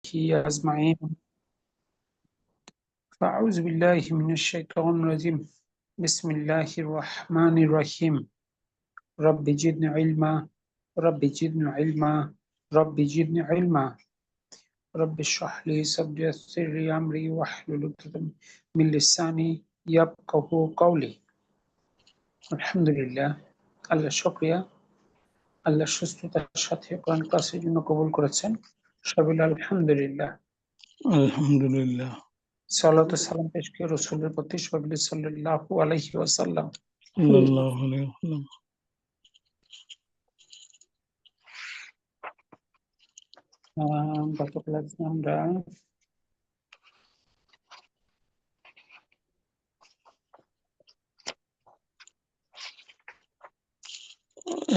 أجمعين. فأعوذ بالله من الشيطان الرجيم. بسم الله الرحمن الرحيم. رب زدني علما، رب زدني علما، رب زدني علما، رب اشرح لي صدري ويسر لي أمري واحلل عقدة من لساني يفقهوا قولي। আলহামদুলিল্লাহ, আল্লাহ শুকরিয়া, আল্লাহ সুস্থতার সাথে কোরআন ক্লাসের জন্য কবুল করেছেন। সবাই আলহামদুলিল্লাহ। আলহামদুলিল্লাহ। সালাত ও সালাম পেশ করি রাসূলের প্রতি সাল্লাল্লাহু আলাইহি ওয়াসাল্লাম। সাল্লাল্লাহু আলাইহি ওয়াসাল্লাম। গত ক্লাসে আমরা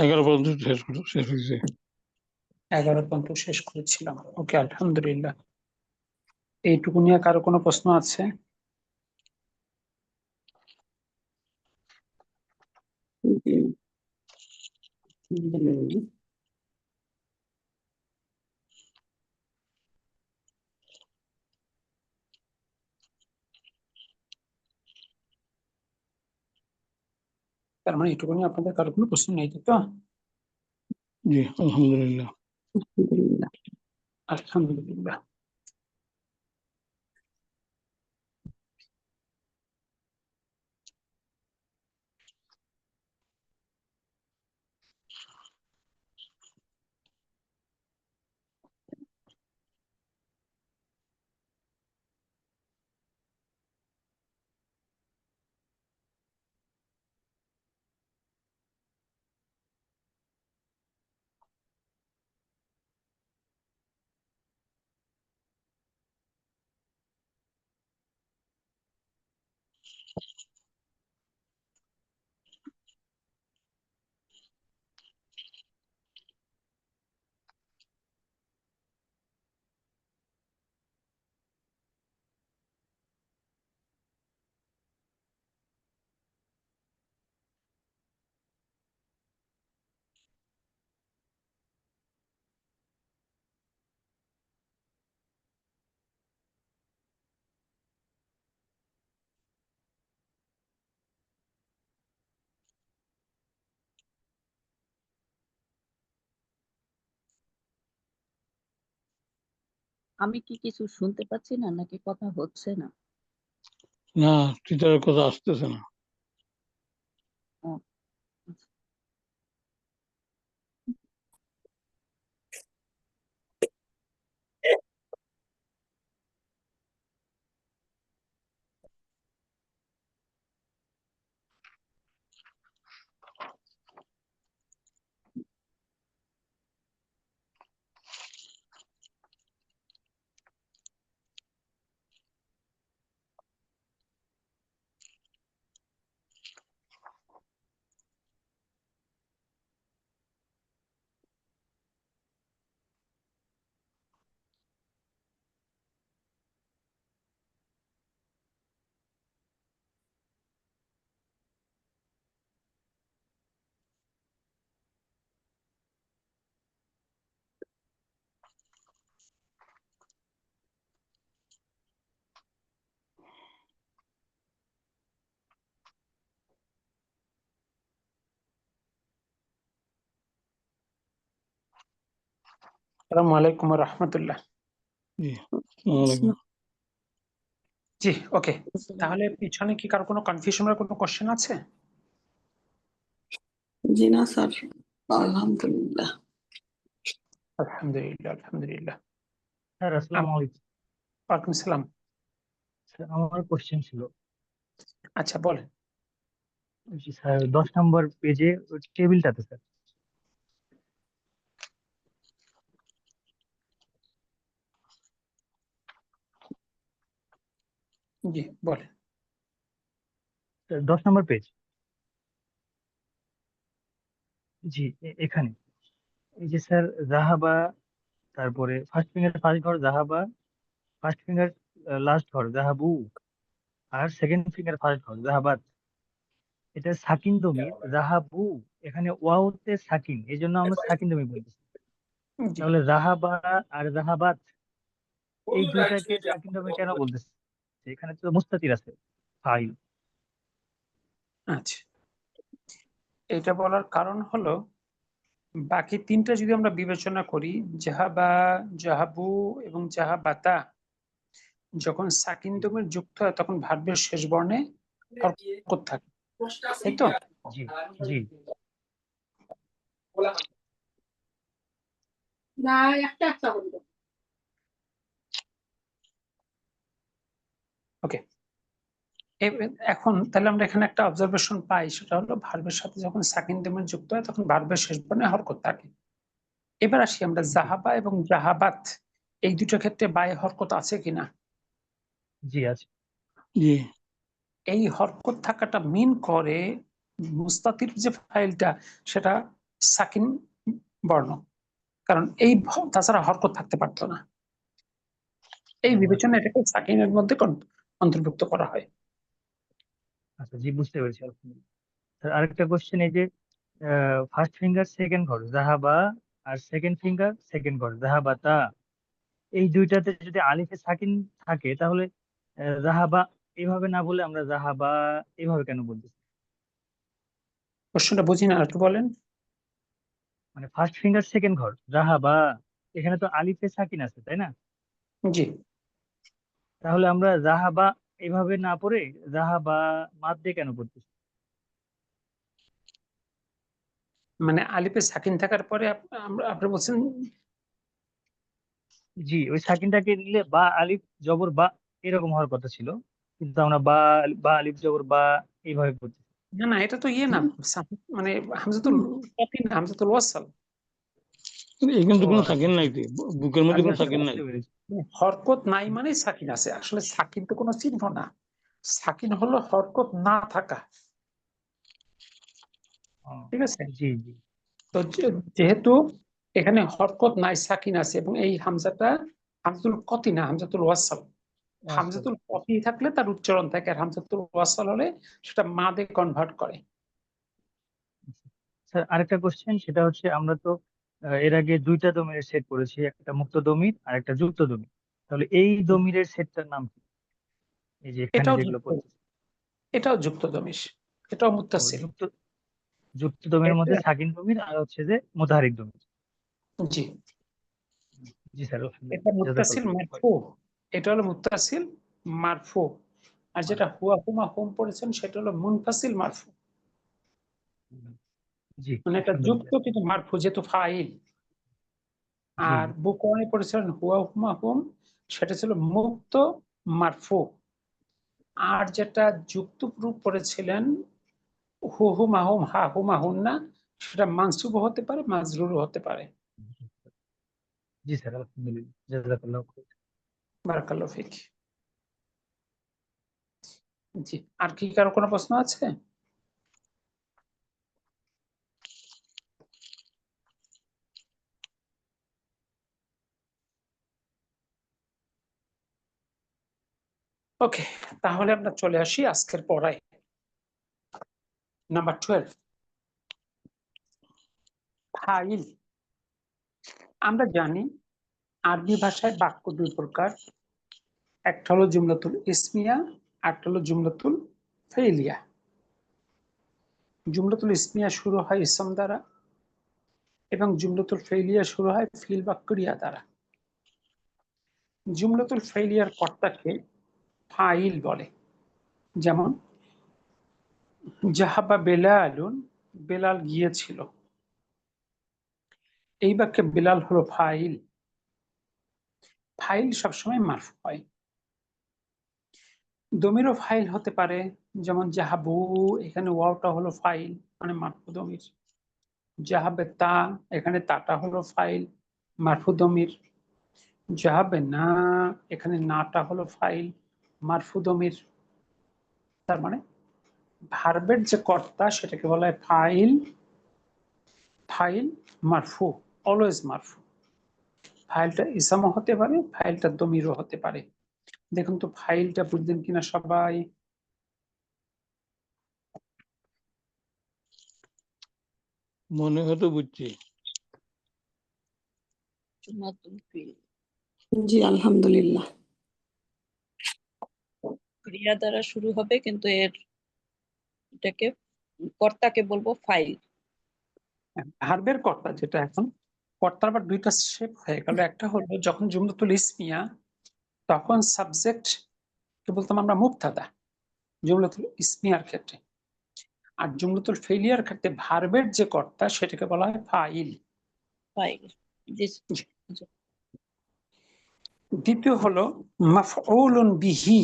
এগারো পর্যন্ত শেষ হয়েছে। 11 পর্যন্ত শেষ করেছিলাম। ওকে, আলহামদুলিল্লাহ। এইটুকু নিয়ে কারো কোনো প্রশ্ন আছে? তার মানে এইটুকু নিয়ে আপনাদের কারো কোনো প্রশ্ন নেই, তাই তো? জি, আলহামদুলিল্লাহ। আলহামদুলিল্লাহ। আমি কি কিছু শুনতে পাচ্ছি না, নাকি কথা হচ্ছে না? না, টিচারের কথা আসতেছে না। ও, আচ্ছা। আসসালামু আলাইকুম ওয়া রাহমাতুল্লাহ। জি, আসসালামু আলাইকুম। জি, ওকে। তাহলে পিছনে কি কারো কোনো কনফিউশনের কোনো কোশ্চেন আছে? জি না স্যার, আলহামদুলিল্লাহ। আলহামদুলিল্লাহ, আলহামদুলিল্লাহ। স্যার আসসালামু আলাইকুম। ওয়ালাইকুম সালাম। স্যার আমার কোশ্চেন ছিল, আচ্ছা, বলেন। স্যার 10 নম্বর পেজে টেবিলটাতে স্যার জি, বলেন। 10 নম্বর পেজ। জি, এখানে এই যে স্যার জাহাবা, তারপরে ফার্স্ট ফিঙ্গার ফার্স্ট ঘর জাহাবা, ফার্স্ট ফিঙ্গার লাস্ট ঘর জাহাবু, আর সেকেন্ড ফিঙ্গার ফার্স্ট ঘর জাহাবাত। এটা সাকিন দমির জাহাবু, এখানে ওয়াওতে সাকিন, এই জন্য আমরা সাকিন দমি বলতেছি। জি, তাহলে জাহাবা আর জাহাবাত এই দুইটাকে সাকিন ডমির কেন বলতেছে? এখানে তো মুস্তাতির আছে, ফাইল। আচ্ছা, এটা বলার কারণ হলো বাকি তিনটা যদি আমরা বিবেচনা করি, জাহাবা, জাহাবু এবং জাহাবাতা, যখন সাকিন দমের যুক্ত হয় তখন ভার্বের শেষ বর্ণে হরকত থাকে, তাই তো? জি জি ওকে, এখন তাহলে আমরা এখানে একটা অবজারভেশন পাই, সেটা হলো ভার্বের সাথে যখন সাকিন দমের যুক্ত হয় তখন ভার্বের শেষ বর্ণে হরকত থাকে। এবার আসি আমরা জাহাবা এবং জাহাবাত, এই দুটো ক্ষেত্রে বায়ে হরকত আছে কিনা। জি আছে। জি এই হরকত থাকাটা মিন করে মুস্তাতির যে ফাইলটা সেটা সাকিন বর্ণ, কারণ এই তাছাড়া হরকত থাকতে পারতো না। এই ও, বিবেচনা এটাকে সাকিনের মধ্যে অন্তর্ভুক্ত করা হয়। আচ্ছা জি বুঝতে পেরেছি আলহামদুলিল্লাহ। স্যার, আরেকটা কোশ্চেন, এই যে ফার্স্ট ফিঙ্গার সেকেন্ড ঘর জাহাবা, আর সেকেন্ড ফিঙ্গার সেকেন্ড ঘর জাহাবাতা, এই দুইটাতে যদি আলিফে সাকিন থাকে তাহলে জাহাবা এভাবে না বলে আমরা জাহাবা এভাবে কেন বলতেছি? প্রশ্নটা বুঝি না, একটু বলেন। মানে ফার্স্ট ফিঙ্গার সেকেন্ড ঘর জাহাবা, এখানে তো আলিফে সাকিন আছে তাই না? জি, তাহলে আমরা জাহাবা এভাবে না পড়ে জাহাবা মাদ দিয়ে কেন পড়তেছি? মানে আলিফে সাকিন থাকার পরে আপনি বলছেন। জি, ওই সাকিনটাকে নিলে বা আলিফ জবর বা এরকম হওয়ার কথা ছিল, কিন্তু আমরা বা বা আলিফ জবর বা এইভাবে পড়তেছি। না না, এটা তো ইয়ে না, মানে হামজাতুল কাফি না, হামজাতুল ওয়াসাল। এখানে ও তো কোনো আচ্ছা সাকিন নাই, আচ্ছা, তো বুকের মধ্যে আচ্ছা কোনো আচ্ছা সাকিন নাই। বুঝতে পেরেছি। হরকত নাই মানে সাকিন আছে, আসলে সাকিন তো কোনো চিহ্ন না, সাকিন হলো হরকত না থাকা। ও, ঠিক আছে, জি জি। তো যেহেতু এখানে হরকত নাই সাকিন আছে এবং এই হামজাটা হামজাতুল কতি না, হামজাতুল ওয়াসাল। ও আচ্ছা হামজাতুল কতি থাকলে তার উচ্চারণ থাকে, আর হামজাতুল ওয়াসাল হলে সেটা মাদে কনভার্ট করে। আচ্ছা। স্যার, আরেকটা কোশ্চেন, সেটা হচ্ছে আমরা তো এর আগে দুইটা দমিরের সেট করেছি, একটা মুক্ত দমির আর একটা যুক্ত দমির। তাহলে এই দমিরের সেটটার নাম কি? এই যে এখানে এটাও যেগুলো যুক্ত, পড়তেছি। এটাও যুক্ত দমিশ, এটাও ও, মুত্তাসিল। যুক্ত যুক্ত দমির মধ্যে এটা সাকিন দমির আর হচ্ছে যে মুতাহারিক দমির। জি, জি স্যার, এটা আলহামদুলিল্লাহ, মুত্তাসিল জাযাকাল্লাহ। মারফু, এটা হলো মুত্তাসিল মারফু। আর যেটা হুয়া হুমা হুম পড়েছেন সেটা হলো মুনফাসিল মারফু, জি মানে এটা যুক্ত আলহামদুলিল্লাহ। কিন্তু মারফু যেহেতু ফাইল। জি আর বুকওয়ানি পড়েছিলেন হুয়া হুমা হুম, সেটা ছিল মুক্ত মারফু। আর যেটা যুক্ত রূপ পড়েছিলেন হু হুমা হুম হা হুমা হুম না, সেটা মানসুব হতে পারে মাজরুর হতে পারে। জি স্যার, আলহামদুলিল্লাহ, জাযাকাল্লাহ খাইর। বারাকাল্লাহু ফিক। জি, আর কি কারো কোনো প্রশ্ন আছে? ওকে, তাহলে আমরা চলে আসি আজকের পড়ায়, নাম্বার 12, ফাইল। আমরা জানি আরবি ভাষায় বাক্য দুই প্রকার, একটা হলো জুমলাতুল ইসমিয়া, আরেকটা হলো জুমলাতুল ফেইলিয়া। জুমলাতুল ইসমিয়া শুরু হয় ইসম দ্বারা এবং জুমলাতুল ফেইলিয়া শুরু হয় ফিল বা ক্রিয়া দ্বারা। জুমলাতুল ফেইলিয়ার কর্তাকে ফাইল বলে, যেমন জাহাবা বেলালুন, বেলাল গিয়েছিল। এই বাক্যে বেলাল হলো ফাইল। ফাইল সবসময় মারফু হয়। দমিরও ফাইল হতে পারে, যেমন জাহাবু, এখানে ওয়াওটা হলো ফাইল মানে মারফু দমির। জাহাবে তা, এখানে তাটা হলো ফাইল মারফু দমির। জাহাবে না, এখানে নাটা হলো ফাইল মারফু দমির। তার মানে ভার্বের যে কর্তা সেটাকে বলা হয় ফাইল, ফাইল মারফু, অলওয়েজ মারফু। ফাইলটা ইসামও হতে পারে, ফাইলটা দমিরও হতে পারে। দেখুন তো ফাইলটা বুঝলেন কিনা সবাই? মনে হয়তো বুঝছি। নতুন ফিল। জি আলহামদুলিল্লাহ। ক্রিয়া দ্বারা শুরু হবে, কিন্তু এটাকে কর্তাকে বলবো ফাইল। ভার্বের কর্তা যেটা, এখন কর্তার আবার দুইটা শেপ হয়ে গেল। একটা হলো যখন জুমলাতুল ইসমিয়া, তখন সাবজেক্ট কে বলতাম আমরা মুবতাদা জুমলাতুল ইসমিয়ার ক্ষেত্রে, আর জুমলাতুল ফেলিয়ার ক্ষেত্রে ভার্বের যে কর্তা সেটাকে বলা হয় ফাইল। ফাইল, জি। দ্বিতীয় হলো মাফউলুন বিহি।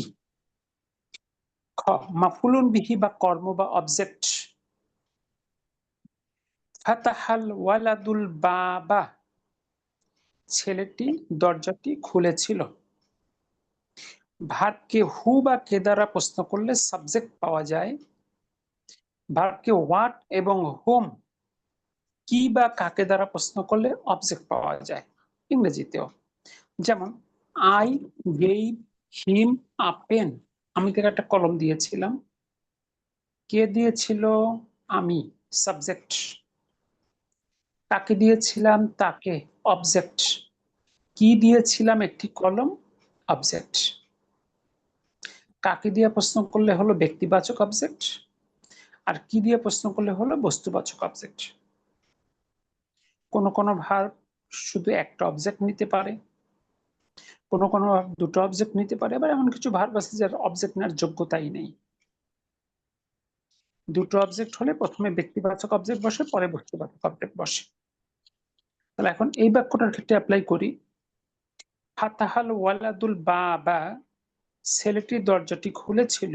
খ, মাফউলুন বিহি বা কর্ম বা অবজেক্ট। ফাতাহাল ওয়ালাদুল বাবা, ছেলেটি দরজাটি খুলেছিল। ভার্বকে হু বা কে দ্বারা প্রশ্ন করলে সাবজেক্ট পাওয়া যায়। ভার্বকে হোয়াট এবং হোম, কি বা কাকে দ্বারা প্রশ্ন করলে অবজেক্ট পাওয়া যায় ইংরেজিতেও। যেমন I gave him a pen, আমি তাকে একটা কলম দিয়েছিলাম। কে দিয়েছিল? আমি, সাবজেক্ট। তাকে দিয়েছিলাম, তাকে, অবজেক্ট। কি দিয়েছিলাম? একটি কলম, অবজেক্ট। কাকে দিয়ে প্রশ্ন করলে হলো ব্যক্তিবাচক অবজেক্ট, আর কি দিয়ে প্রশ্ন করলে হলো বস্তুবাচক অবজেক্ট। কোন কোন ভার্ব শুধু একটা অবজেক্ট নিতে পারে, কোন কোন দুটো অবজেক্ট নিতে পারে, আবার এমন কিছু ভার্ব আছে যার অবজেক্ট নেওয়ার যোগ্যতাই নেই। দুটো অবজেক্ট হলে প্রথমে ব্যক্তিবাচক অবজেক্ট বসে, পরে বস্তুবাচক অবজেক্ট বসে। তাহলে এখন এই বাক্যটার ক্ষেত্রে অ্যাপ্লাই করি। ফাতাহাল ওয়ালাদুল বাবা, ছেলেটি দরজাটি খুলেছিল।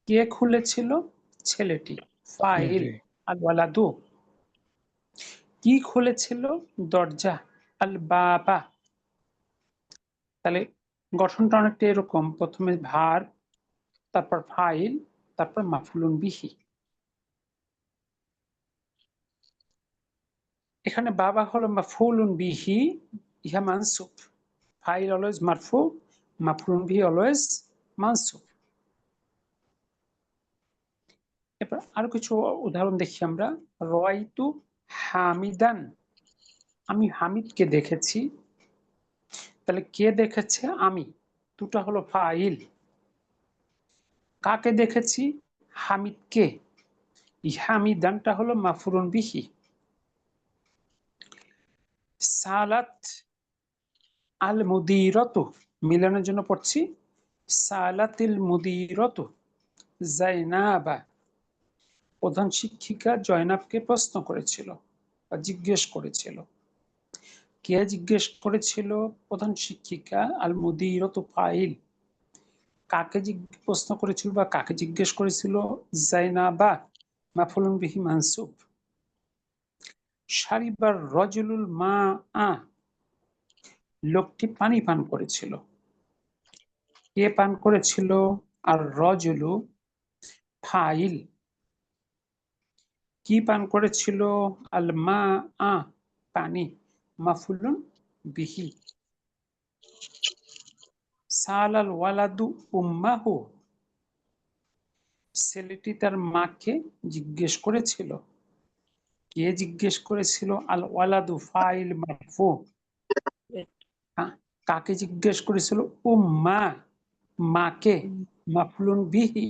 কে খুলেছিল? ছেলেটি, ফাইল। আল ওয়ালাদু। কি খুলেছিল? দরজা, আল বাবা। তাহলে গঠনটা অনেকটা এরকম, প্রথমে ভার্ব, তারপর ফাইল, তারপর মাফউলুন বিহি। এখানে বাবা হলো মাফউলুন বিহি, ইহা মানসুব। ফাইল অলওয়েজ মারফু, মাফউলুন বিহি অলওয়েজ মানসুব। এরপর আরো কিছু উদাহরণ দেখি আমরা। রাআইতু হামিদান, আমি হামিদকে দেখেছি। তাহলে কে দেখেছে? আমি, দুটো হলো ফাইল। কাকে দেখেছি? হামিদকে, হামিদানটা হলো মাফউলুন বিহি। সালাত আল মুদিরতু, মিলানোর জন্য পড়ছি। সালাতিল মুদিরতু জাইনাবা, প্রধান শিক্ষিকা জয়নাবকে প্রশ্ন করেছিল বা জিজ্ঞেস করেছিল। কে জিজ্ঞেস করেছিল? প্রধান শিক্ষিকা। আল মুদিরতু ফাইল। কাকে প্রশ্ন করেছিল বা কাকে জিজ্ঞেস করেছিল? জাইনাবা, মাফউলুন বিহি মানসুব। শারিবার রজুলুল মা আ, লোকটি পানি পান করেছিল। কে পান করেছিল? আর রজুলু ফাইল। কি পান করেছিল? আল মা আ, পানি, মাফউলুন বিহি। সালাল ওয়ালাদু উম্মাহু, ছেলেটি তার মাকে জিজ্ঞেস করেছিল। কে জিজ্ঞেস করেছিল? আল ওয়ালাদু ফাইল মারফু। কাকে জিজ্ঞেস করেছিল? উম্মা, মাকে, মাফউলুন বিহি।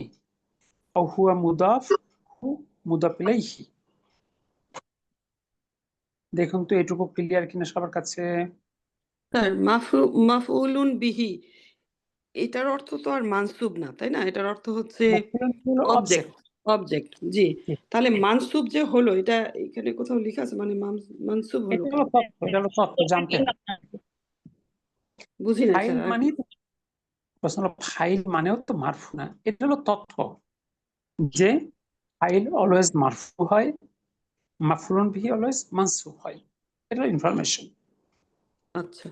আও হুয়া মুদাফ, হু মুদাফ ইলাইহি। দেখুন তো এটুকু ক্লিয়ার কিনা সবার কাছে? স্যার মাফউলুন বিহি এটার অর্থ তো আর মানসুব না, তাই না? এটার অর্থ হচ্ছে মাফউলুন হলো অবজেক্ট, অবজেক্ট। জি, তাহলে মানসুব যে হলো, এটা এখানে কোথাও লেখা আছে? মানে মানসুব হলো এটা কেন? হলো তথ্য, এটা হলো তথ্য জানতে হবে। বুঝি না ফাইল স্যার। মানে, প্রশ্ন হলো ফাইল মানেও তো মারফু না, এটা হলো তথ্য যে ফাইল অলওয়েজ মারফু হয়, মাফউলুন বিহি অলওয়েজ মানসুব হয়। এটা ইনফরমেশন। আচ্ছা,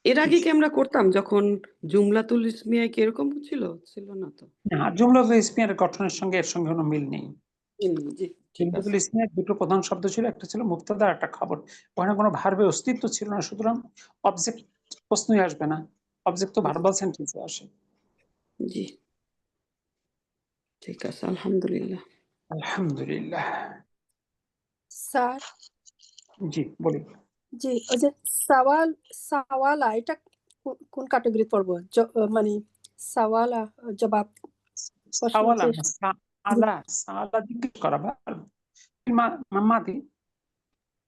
এর আগে কি আমরা করতাম যখন জুমলাতুল ইসমিয়া কি এরকম ছিল? ছিল না তো? না, জুমলাতুল ইসমিয়ার গঠনের সঙ্গে এর সঙ্গে কোনো মিল নেই। জি, ঠিক আছে। জুমলাতুল ইসমিয়ার দুটো প্রধান শব্দ ছিল, একটা ছিল মুবতাদা আর একটা খবর। ওখানে কোনো ভার্বের অস্তিত্ব ছিল না, সুতরাং অবজেক্ট প্রশ্নই আসবে না। অবজেক্ট তো ভার্বাল সেন্টেন্সে আসে। জি, ঠিক আছে, আলহামদুলিল্লাহ। আলহামদুলিল্লাহ। স্যার, জি বলুন। জি ওই যে সাওয়ালা এটা কোন ক্যাটাগরি পড়বো মানে সাওয়ালা জবাব প্রশ্ন সাওয়ালা যে না, সালা জিজ্ঞেস করা ভার্ব। মাদি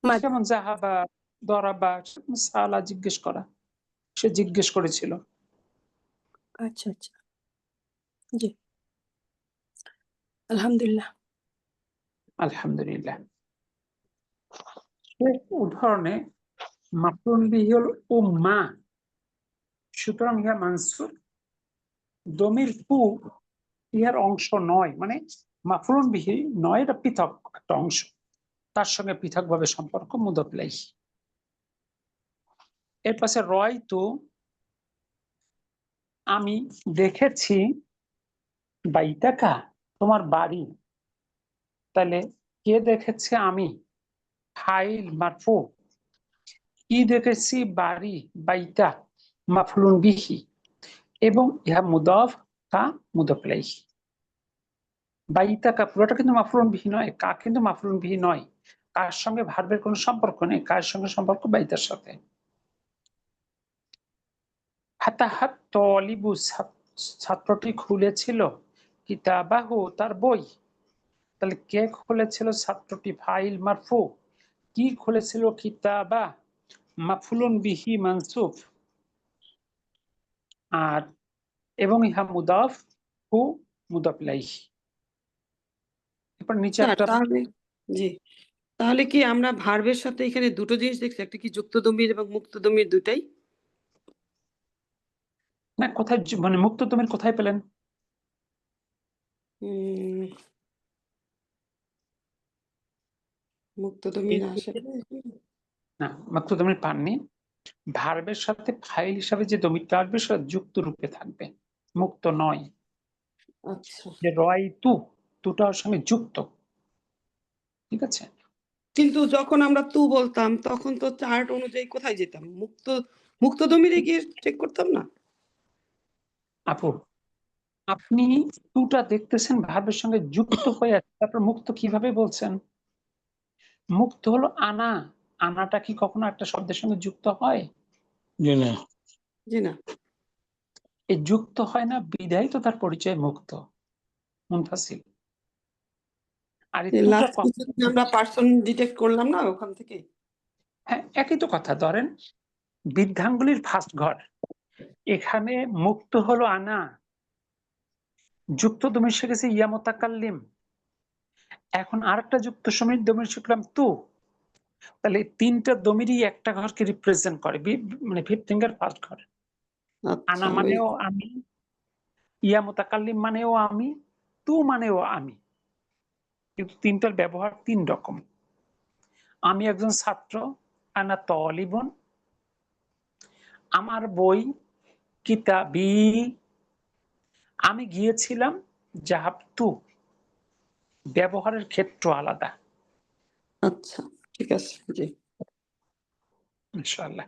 মাদ যেমন জাহাবা, দরাবা, সালা জিজ্ঞেস করা, সে জিজ্ঞেস করেছিল। আচ্ছা আচ্ছা জি আলহামদুলিল্লাহ আলহামদুলিল্লাহ। শেষ উদাহরণে মাফউল বিহি হল উম্মা, সুতরাং ইহা মানসুব। দমির ফু ইহার অংশ নয়, মানে মাফউল বিহি নয়, এটা পৃথক একটা অংশ, তার সঙ্গে পৃথকভাবে সম্পর্ক মুদাফ ইলাইহি। এর পাশে রয় তো আমি দেখেছি, বাইতাকা তোমার বাড়ি, তাহলে কে দেখেছে? আমি, ফাইল মারফু। কি দেখেছি? বাড়ি, বাইতা মাফলুন বিহি, এবং ইহা মুদাফ কা মুদাফ ইলাইহি। বাইতাকা পুরোটা কিন্তু মাফলুন বিহি নয়, কা কিন্তু মাফলুন বিহি নয়, কার সঙ্গে ভার্বের কোনো সম্পর্ক নেই, কার সঙ্গে সম্পর্ক? বাইতার সাথে। ফাতাহাত তলিবু, ছাত্রটি খুলেছিল কিতাবাহু, তার বই। তাহলে কে খুলেছিল? ছাত্রটি, ফাইল মারফু। কি খুলেছিল? কিতাবা মাফুলুন বিহি মানসুব, আর এবং ইহা মুদাফ হু মুদাফ ইলাইহি। এরপর নিচে স্যার একটা, তাহলে জি তাহলে কি আমরা ভার্বের সাথে এখানে দুটো জিনিস দেখছি, একটা কি যুক্ত দমির এবং মুক্ত দমির দুটাই? না কোথায় মানে মুক্ত দমির কোথায় পেলেন? মুক্ত দমির আসে না, মুক্ত দমির পাননি। ভার্বের সাথে ফাইল হিসাবে যে দমিরটা আসবে সেটা যুক্ত রূপে থাকবে, মুক্ত নয়। আচ্ছা যে রয় তুটার সঙ্গে যুক্ত, ঠিক আছে। কিন্তু যখন আমরা তু বলতাম তখন তো চার্ট অনুযায়ী কোথায় যেতাম? মুক্ত দমিরে গিয়ে চেক করতাম না? আপু, আপনি তুটা দেখতেছেন ভার্বের সঙ্গে যুক্ত হয়ে আছে, তারপর মুক্ত কিভাবে বলছেন? মুক্ত হলো আনা, আনাটা কি কখনো একটা শব্দের সঙ্গে যুক্ত হয়? জি না। জি না। এই যুক্ত হয় না, বিধায় তো তার পরিচয় মুক্ত, মুনফাসিল। আর এই তুটা লাস্ট আমরা পার্সন ডিটেক্ট করলাম না ওখান থেকে? হ্যাঁ, একই তো কথা। ধরেন বৃদ্ধাঙ্গুলির ফার্স্ট ঘর, এখানে মুক্ত হলো আনা, যুক্ত দমির শিখেছি ইয়া মুতাকাল্লিম, এখন আরেকটা যুক্ত সমীর দমির শিখলাম তু। তাহলে তিনটা দমিরই একটা ঘরকে রিপ্রেজেন্ট করে, মানে ফিফথ ফিঙ্গার ফার্স্ট ঘর। আচ্ছা আনা মানেও আমি, ইয়া মুতাকাল্লিম মানেও আমি, তু মানেও আমি, কিন্তু তিনটার ব্যবহার তিন রকম। আমি একজন ছাত্র, আনা তলিবুন। আমার বই, কিতাবি। আমি গিয়েছিলাম, জাহাবতু। ব্যবহারের ক্ষেত্র আলাদা। আচ্ছা ঠিক আছে জি ইনশাআল্লাহ।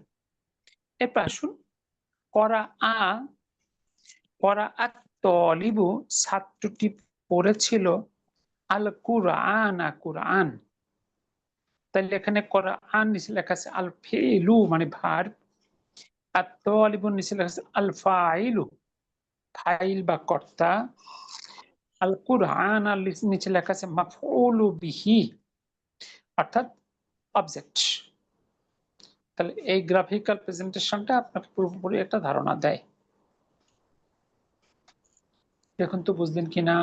এরপর আসুন, করা তলিবু, ছাত্রটি পড়েছিল আল কুরআনা, কুরআন। তাহলে এখানে কোরআন নিচে লেখা আছে আল ফিলু, মানে ভার্ব, আর তলিবুন নিচে লেখা আছে আল ফাইলু, ফাইল বা কর্তা। আল কুরআন আর নিচে লেখা আছে মাফউলু বিহি, অর্থাৎ অবজেক্ট। তাহলে এই গ্রাফিক্যাল প্রেজেন্টেশনটা আপনাকে পুরোপুরি একটা ধারণা দেয়। দেখুন তো বুঝলেন কিনা?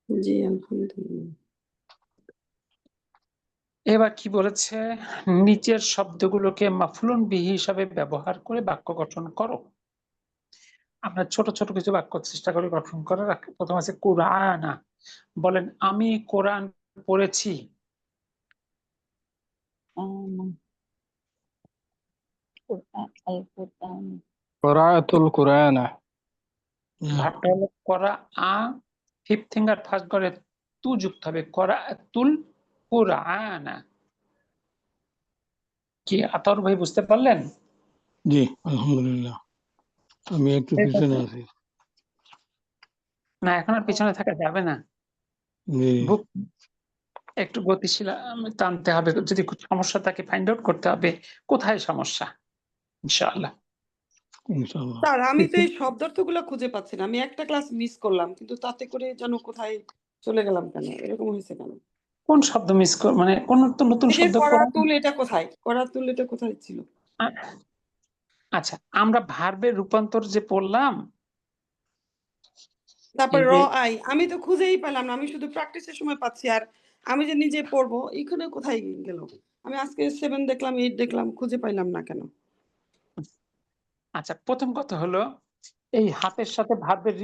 জি আলহামদুলিল্লাহ। এবার কি বলেছে? নিচের শব্দগুলোকে মাফুলুন বিহি হিসাবে ব্যবহার করে বাক্য গঠন করো। আমরা ছোট ছোট কিছু বাক্য চেষ্টা করি গঠন করার। প্রথম আছে কুরআনা, বলেন আমি কোরআন পড়েছি। قراءة القرآن ভাবটা হলো করা ফিফথ ফিঙ্গার ফার্স্ট ঘরে তু যুক্ত হবে, করাতুল কুরআনা। কি আতর ভাই বুঝতে পারলেন? জি আলহামদুলিল্লাহ, আমি একটু পিছনে আছি। না, এখন আর পিছনে থাকা যাবে না। জি একটু গতিশীল টানতে হবে, যদি সমস্যা থাকে ফাইন্ড আউট করতে হবে কোথায় সমস্যা, ইনশাআল্লাহ। ইনশাআল্লাহ। স্যার আমি তো এই শব্দার্থগুলো খুঁজে পাচ্ছি না, আমি একটা ক্লাস মিস করলাম কিন্তু তাতে করে যেন কোথায় চলে গেলাম, কেন এরকম হয়েছে কেন? কোন শব্দ মিস মানে কোন তো নতুন এই যে শব্দ করাতুল, এটা কোথায়? করাতুল এটা কোথায় ছিল? আচ্ছা, আমরা ভার্বের রূপান্তর যে পড়লাম, তারপর এই র যে আই আমি তো খুঁজেই পেলাম না, আমি শুধু প্র্যাকটিসের সময় পাচ্ছি, আর আমি যে নিজে পড়বো এখানে কোথায় গেল? আমি আজকে 7 দেখলাম, 8 দেখলাম, খুঁজে পাইলাম না কেন? আচ্ছা, প্রথম কথা হলো এই হাতের সাথে ভার্বের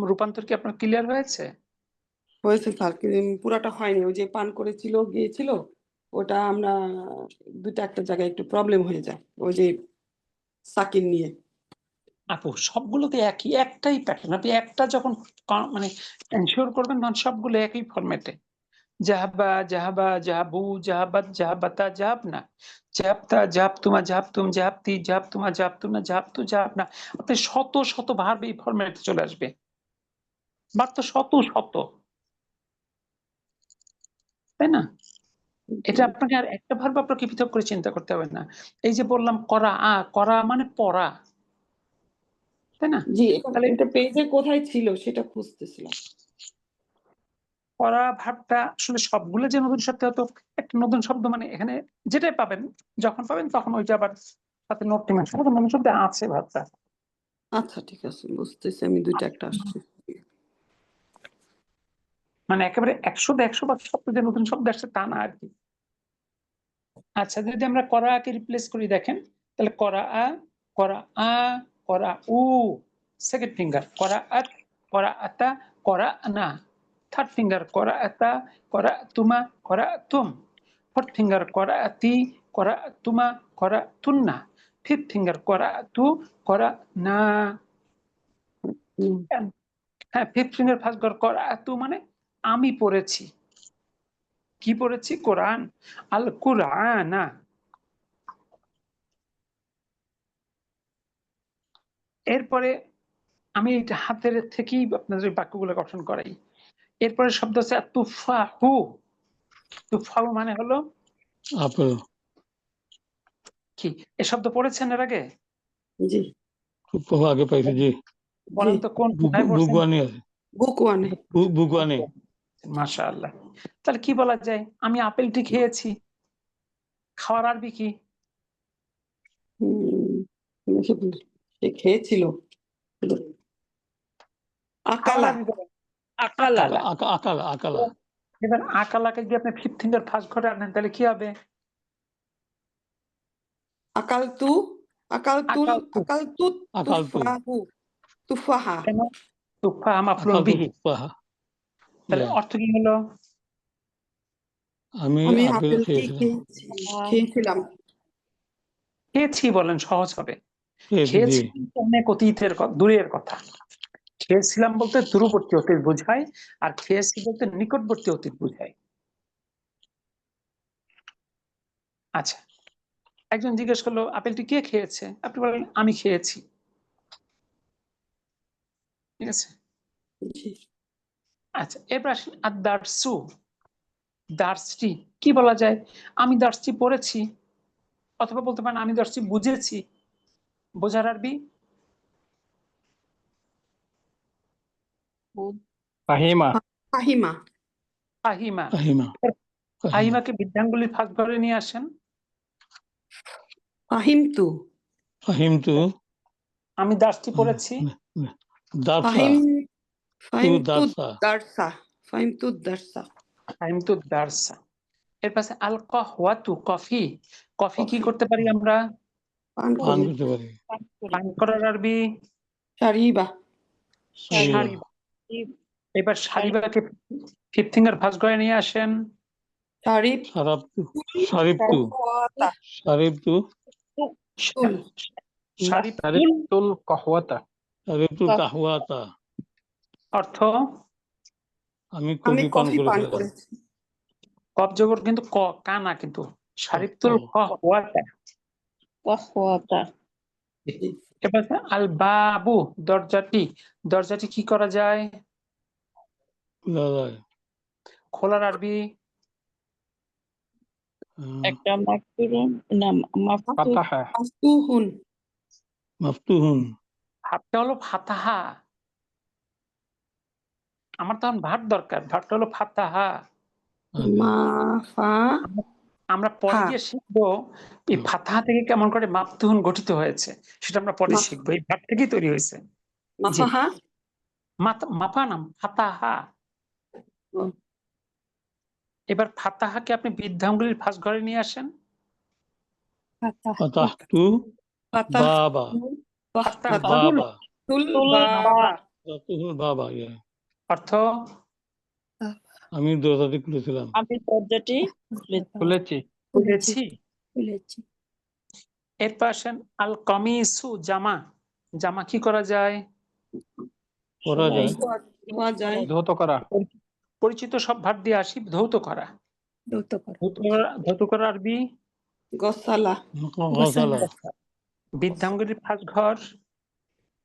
রূপান্তর কি আপনার ক্লিয়ার হয়েছে? হয়েছে স্যার, পুরাটা হয়নি। ওই যে পান করেছিল, গিয়েছিল, ওটা আমরা দুটা একটা জায়গায় একটু প্রবলেম হয়ে যায়, ওই যে সাকিন নিয়ে। আপু সবগুলোতে একই একটাই প্যাটার্ন, আপনি একটা যখন মানে এনশিওর করবেন তখন সবগুলো একই ফরম্যাটে। জাহাবা, জাহাবা, জাহাবু, জাহাবাত, জাহাবাতা, জাহাবনা, জাহাবতা, জাহাবতুমা, জাহাবতুম, জাহাবতি, জাহাবতুমা, জাহাবতুনা, জাহাবতু, জাহাবনা। আপনি শত শত ভার্ব এই ফরম্যাটে চলে আসবে, ভার্ব তো শত শত, তাই না? এটা আপনাকে আর একটা ভার্ব আপনাকে পৃথক করে চিন্তা করতে হবে না। এই যে বললাম করা, করা মানে পড়া, তাই না? জি, তাহলে এটা পেজে কোথায় ছিল সেটা খুঁজতেছিলাম। পড়া ভাবটা আসলে সবগুলো যে নতুন শব্দ, হতো একটা নতুন শব্দ মানে এখানে যেটাই পাবেন, যখন পাবেন তখন ওইটা আবার সাথে নোট টিমের সাথে নতুন শব্দ আছে ভাবটা। আচ্ছা ঠিক আছে, বুঝতেছি, আমি দুইটা একটা আসছে। মানে একেবারে 100 শব্দ যে নতুন শব্দ আসছে তা না আর কি। আচ্ছা, যদি আমরা করা কে রিপ্লেস করি দেখেন, তাহলে করা আ, করা আ, করা উ, সেকেন্ড ফিঙ্গার করা আত, করা আতা, করা না, থার্ড ফিঙ্গার করা আতা, করা তুমা, করা তুম, ফোর্থ ফিঙ্গার করা আতি, করা তুমা, করা তুন্না, ফিফথ ফিঙ্গার করা তু, করা না। হ্যাঁ, ফিফথ ফিঙ্গার ফার্স্ট করা তু মানে আমি পড়েছি। কি পড়েছি? কোরআন, আল কুরআনা। এরপরে আমি এটা হাতের থেকেই আপনাদের বাক্যগুলো গঠন করাই। এরপরে শব্দ হচ্ছে তুফাহু। তুফাহু মানে হলো আপেল। কি? এ শব্দ পড়েছেন এর আগে? জি খুব আগে পাইছি, জি। বলেন তো কোন কোথায় পড়ছেন? বুগুয়ানি আছে, বুক ওয়ানে। বুগুয়ানি। মাশাআল্লাহ। তাহলে কি বলা যায়? আমি আপেলটি খেয়েছি। খাওয়ার আরবি কি? সে খেয়েছিল। খাওয়ার আকালা। আরবি বলেন। আকালা। আকালা। আকালা, আকালা। এবার আকালাকে যদি আপনি ফিফথ ফিঙ্গার ফার্স্ট ঘরে আনেন তাহলে কি হবে? আকালতু, আকালতুল, আকালতু। আকালতুত, আকালতু। তুফাহু, তুফাহা। কেন? তুফাহা মাফলুন আকালতু বিহি। তুফাহা। তাহলে অর্থ কি হলো? আমি আমি আপেল আপেলটি খেয়েছিলাম। খেয়েছিলাম। খেয়েছি বলেন, সহজ হবে। খেয়েছি, জি। খেয়েছি কিন্তু অনেক অতীতের দূরের কথা। খেয়েছিলাম বলতে দূরবর্তী অতীত বোঝায়, আর খেয়েছি বলতে নিকটবর্তী অতীত বোঝায়। আচ্ছা, একজন জিজ্ঞেস করলো আপেলটি কে খেয়েছে? আপনি বলেন আমি খেয়েছি। ঠিক আছে। জি। আচ্ছা, এরপর আসেন আদ-দারসু। দার্সটি কি বলা যায়? আমি দার্সটি পড়েছি, অথবা বলতে পারেন আমি দার্সটি বুঝেছি। বোঝার আরবি ফাহিমা। ফাহিমা। ফাহিমা। ফাহিমা। ফাহিমাকে বৃদ্ধাঙ্গুলি ফাঁক ঘরে নিয়ে আসেন। ফাহিমতু। ফাহিমতু। আমি দার্সটি পড়েছি। দারসা। ফাহিম, ফাহিমতু দারসা। দারসা, ফাহিমতু দারসা। ফাহিমতু দারসা। এর পাশে আল কাহওয়াতু, কফি। কফি কি কফি। করতে পারি আমরা? পান পান করি। করতে পারি। পান করার আরবি শারিবা। সারিবা। এবার সারিবাকে ফিফথ ফিঙ্গার ফার্স্ট ঘরে নিয়ে আসেন। শারিব, সারাবতু। সারিবতু। কওয়াতা, সারিবতু। তুল। সারিবতুল কাহওয়াতা। সারিবতু কাহওয়াতা। অর্থ আমি আমি কফি পান কফি পান করেছিলাম। করেছি। কফ জবর কিন্তু কানা কিন্তু সারিবতুল কাহওয়াতা। ওয়াহওয়াতা। এবার আল বাবু, দরজাটি। দরজাটি কি করা যায়? খোলা যায়। খোলার আরবি একটা মাকতুরুন না মাফতুহ ফাতাহা মাফতুহুন মাফতুহুন ভাবটা হলো ফাতাহা। আমার তখন ভাব দরকার, ভাবটা হলো ফাতাহা। আচ্ছা। মাফা আমরা পরে হা গিয়ে শিখবো এই হুম। ফাতাহা থেকে কেমন করে মাফতুহুন গঠিত হয়েছে, সেটা আমরা পরে মাফ- শিখবো। এই ভাব থেকেই তৈরি হয়েছে। জি, মাফাহা মাফা নাম ফাতাহা। ও, এবার ফাতাহাকে আপনি বৃদ্ধাঙ্গুলির ফাঁস ঘরে নিয়ে আসেন। ফাতাহতু ফাতাহ বাবা ফাতাহুল বাবা তুল তুল বাবা ফাতাহুল বাবা অর্থ আমি দরজাটি খুলেছিলাম। আমি দরজাটি খুলেছি। খুলেছি। খুলেছি। এরপর আসেন আল কমিসু জামা। জামা কি করা যায়? করা যায় ধোয়া যায় ধৌত করা। পরিচিত সব ভাব দিয়ে আসি। ধৌত করা। দ্রুত করো। ধৌত করা আরবি গসালা গসালা বৃদ্ধাঙ্গুলির ফাঁস ঘর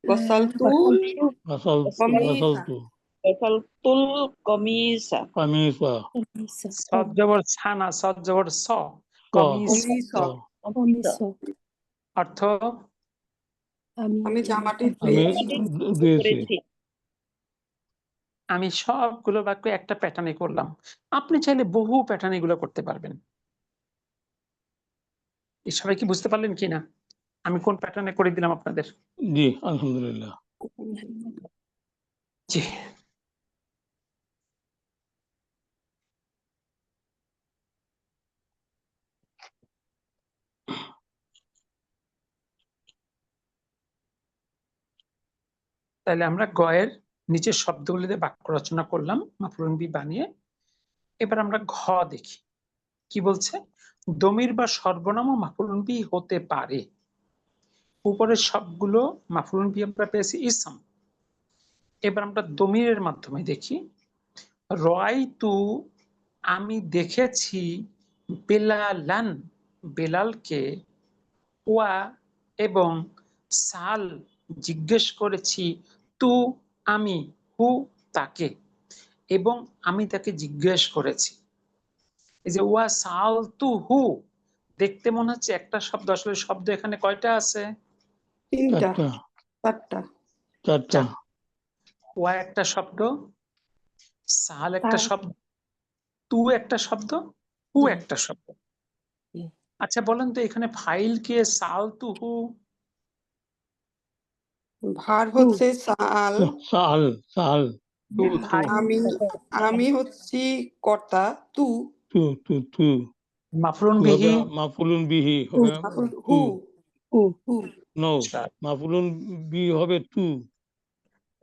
গসাল তুল গসালতু ফালতুল কমিসা কামিসা সদ জবর ছানা, সদ জবর স, কমিস কমিস অর্থ আমি জামাটি আমি দিয়েছি। করেছি। আমি সবগুলো বাক্য একটা প্যাটার্নে করলাম। আপনি চাইলে বহু প্যাটার্ন এগুলো করতে পারবেন। এই সবাই কি বুঝতে পারলেন কিনা আমি কোন প্যাটার্নে করে দিলাম আপনাদের? জি আলহামদুলিল্লাহ। জি, তাহলে আমরা গয়ের নিচের শব্দগুলিতে বাক্য রচনা করলাম মাফউলুন বিহি বানিয়ে। এবার আমরা ঘ দেখি কি বলছে। দমির বা সর্বনামও মাফউলুন বিহি হতে পারে। উপরের সবগুলো মাফউলুন বিহি আমরা পেয়েছি ইসম। এবার আমরা দমিরের মাধ্যমে দেখি। রাআইতু আমি দেখেছি, বেলালান বেলালকে, ওয়া এবং সাল জিজ্ঞেস করেছি, তু আমি হু তাকে, এবং আমি তাকে জিজ্ঞেস করেছি। এই যে ওয়া সাল তু হু দেখতে মনে হচ্ছে একটা শব্দ, আসলে শব্দ এখানে কয়টা আছে? তিনটা চারটা চারটা ওয়া একটা শব্দ, সাল একটা শব্দ, তু একটা শব্দ, হু একটা শব্দ। আচ্ছা বলেন তো এখানে ফাইল কে? সাল তু হু ভার হচ্ছে সাল সাল সাল তু তু ফাইল আমি হচ্ছি কর্তা তু তু তু তু মাফউলুন কি হবে? বিহি মাফুলুন বিহি হবে হু তু হু নো মাফুলুন বি হবে তু।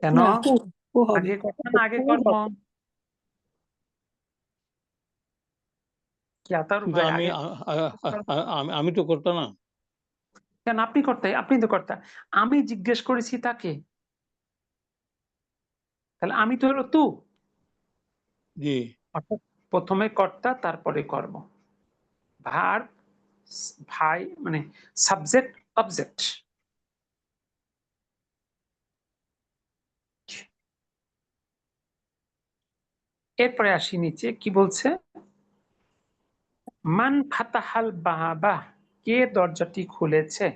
কেন? না হু হবে। আগে কথা না আগে কর্ম? কি আতার কিন্তু ভাই আমি আগে আমি তো করতাম না। কেন? আপনি কর্তা, আপনি তো কর্তা। আমি জিজ্ঞেস করেছি তাকে, তাহলে আমি তো হলো তু। জি অর্থাৎ প্রথমে কর্তা তারপরে কর্ম। ভার্ব ভাই মানে সাবজেক্ট অবজেক্ট। এরপরে আসি নিচে কি বলছে। মান ফাতাহাল বাবা কে দরজাটি খুলেছে?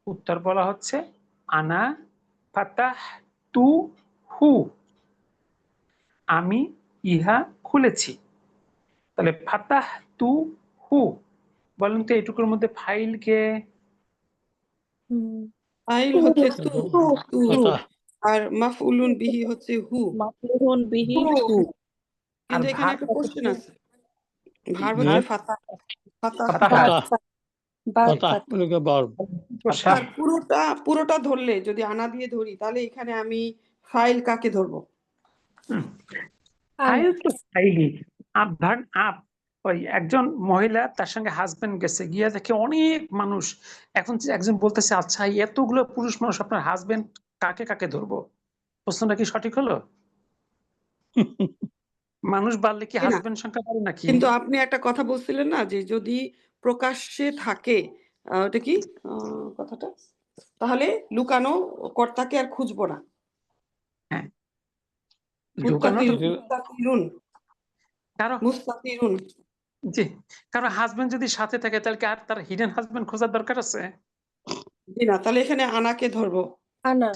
উত্তর বলা হচ্ছে আনা ফাতাহ তু হু আমি ইহা খুলেছি। তাহলে ফাতাহ তু হু, বলেন তো এটুকুর মধ্যে ফাইল কে? ফাইল হচ্ছে তু তু ফাতাহ আর মাফউলুন বিহি হচ্ছে হু মাফউলুন বিহি হু। কিন্তু আর এখানে ভার্ব একটা কোশ্চেন আছে। ভার জি হচ্ছে ফাতাহ ফাতাহ ফাতাহ বা ফাতাহ মানে কি ভার্ব। আর পুরোটা ধরলে যদি আনা দিয়ে ধরি তাহলে এখানে আমি ফাইল কাকে ধরবো? ফাইল তো ফাইলই। আপ ধরেন আপ ওই একজন মহিলা তার সঙ্গে হাজবেন্ড গেছে, গিয়া দেখে অনেক মানুষ। এখন একজন বলতেছে আচ্ছা এতগুলো পুরুষ মানুষ আপনার হাজবেন্ড কাকে কাকে ধরবো? প্রশ্নটা কি সঠিক হলো? মানুষ বাড়লে কি না, হাজবেন্ড সংখ্যা বাড়ে নাকি? কিন্তু আপনি একটা কথা বলছিলেন না যে যদি প্রকাশ্যে থাকে ওটা কি কথাটা, তাহলে লুকানো কর্তাকে আর খুঁজবো না। হ্যাঁ, লুকানো তো মুস্তাতিরুন কারো মুস্তাতিরুন জি, কারণ হাজবেন্ড যদি সাথে থাকে তাহলে কি আর তার হিডেন হাজবেন্ড খোঁজার দরকার আছে? জি না, তাহলে এখানে আনাকে ধরবো। আনা।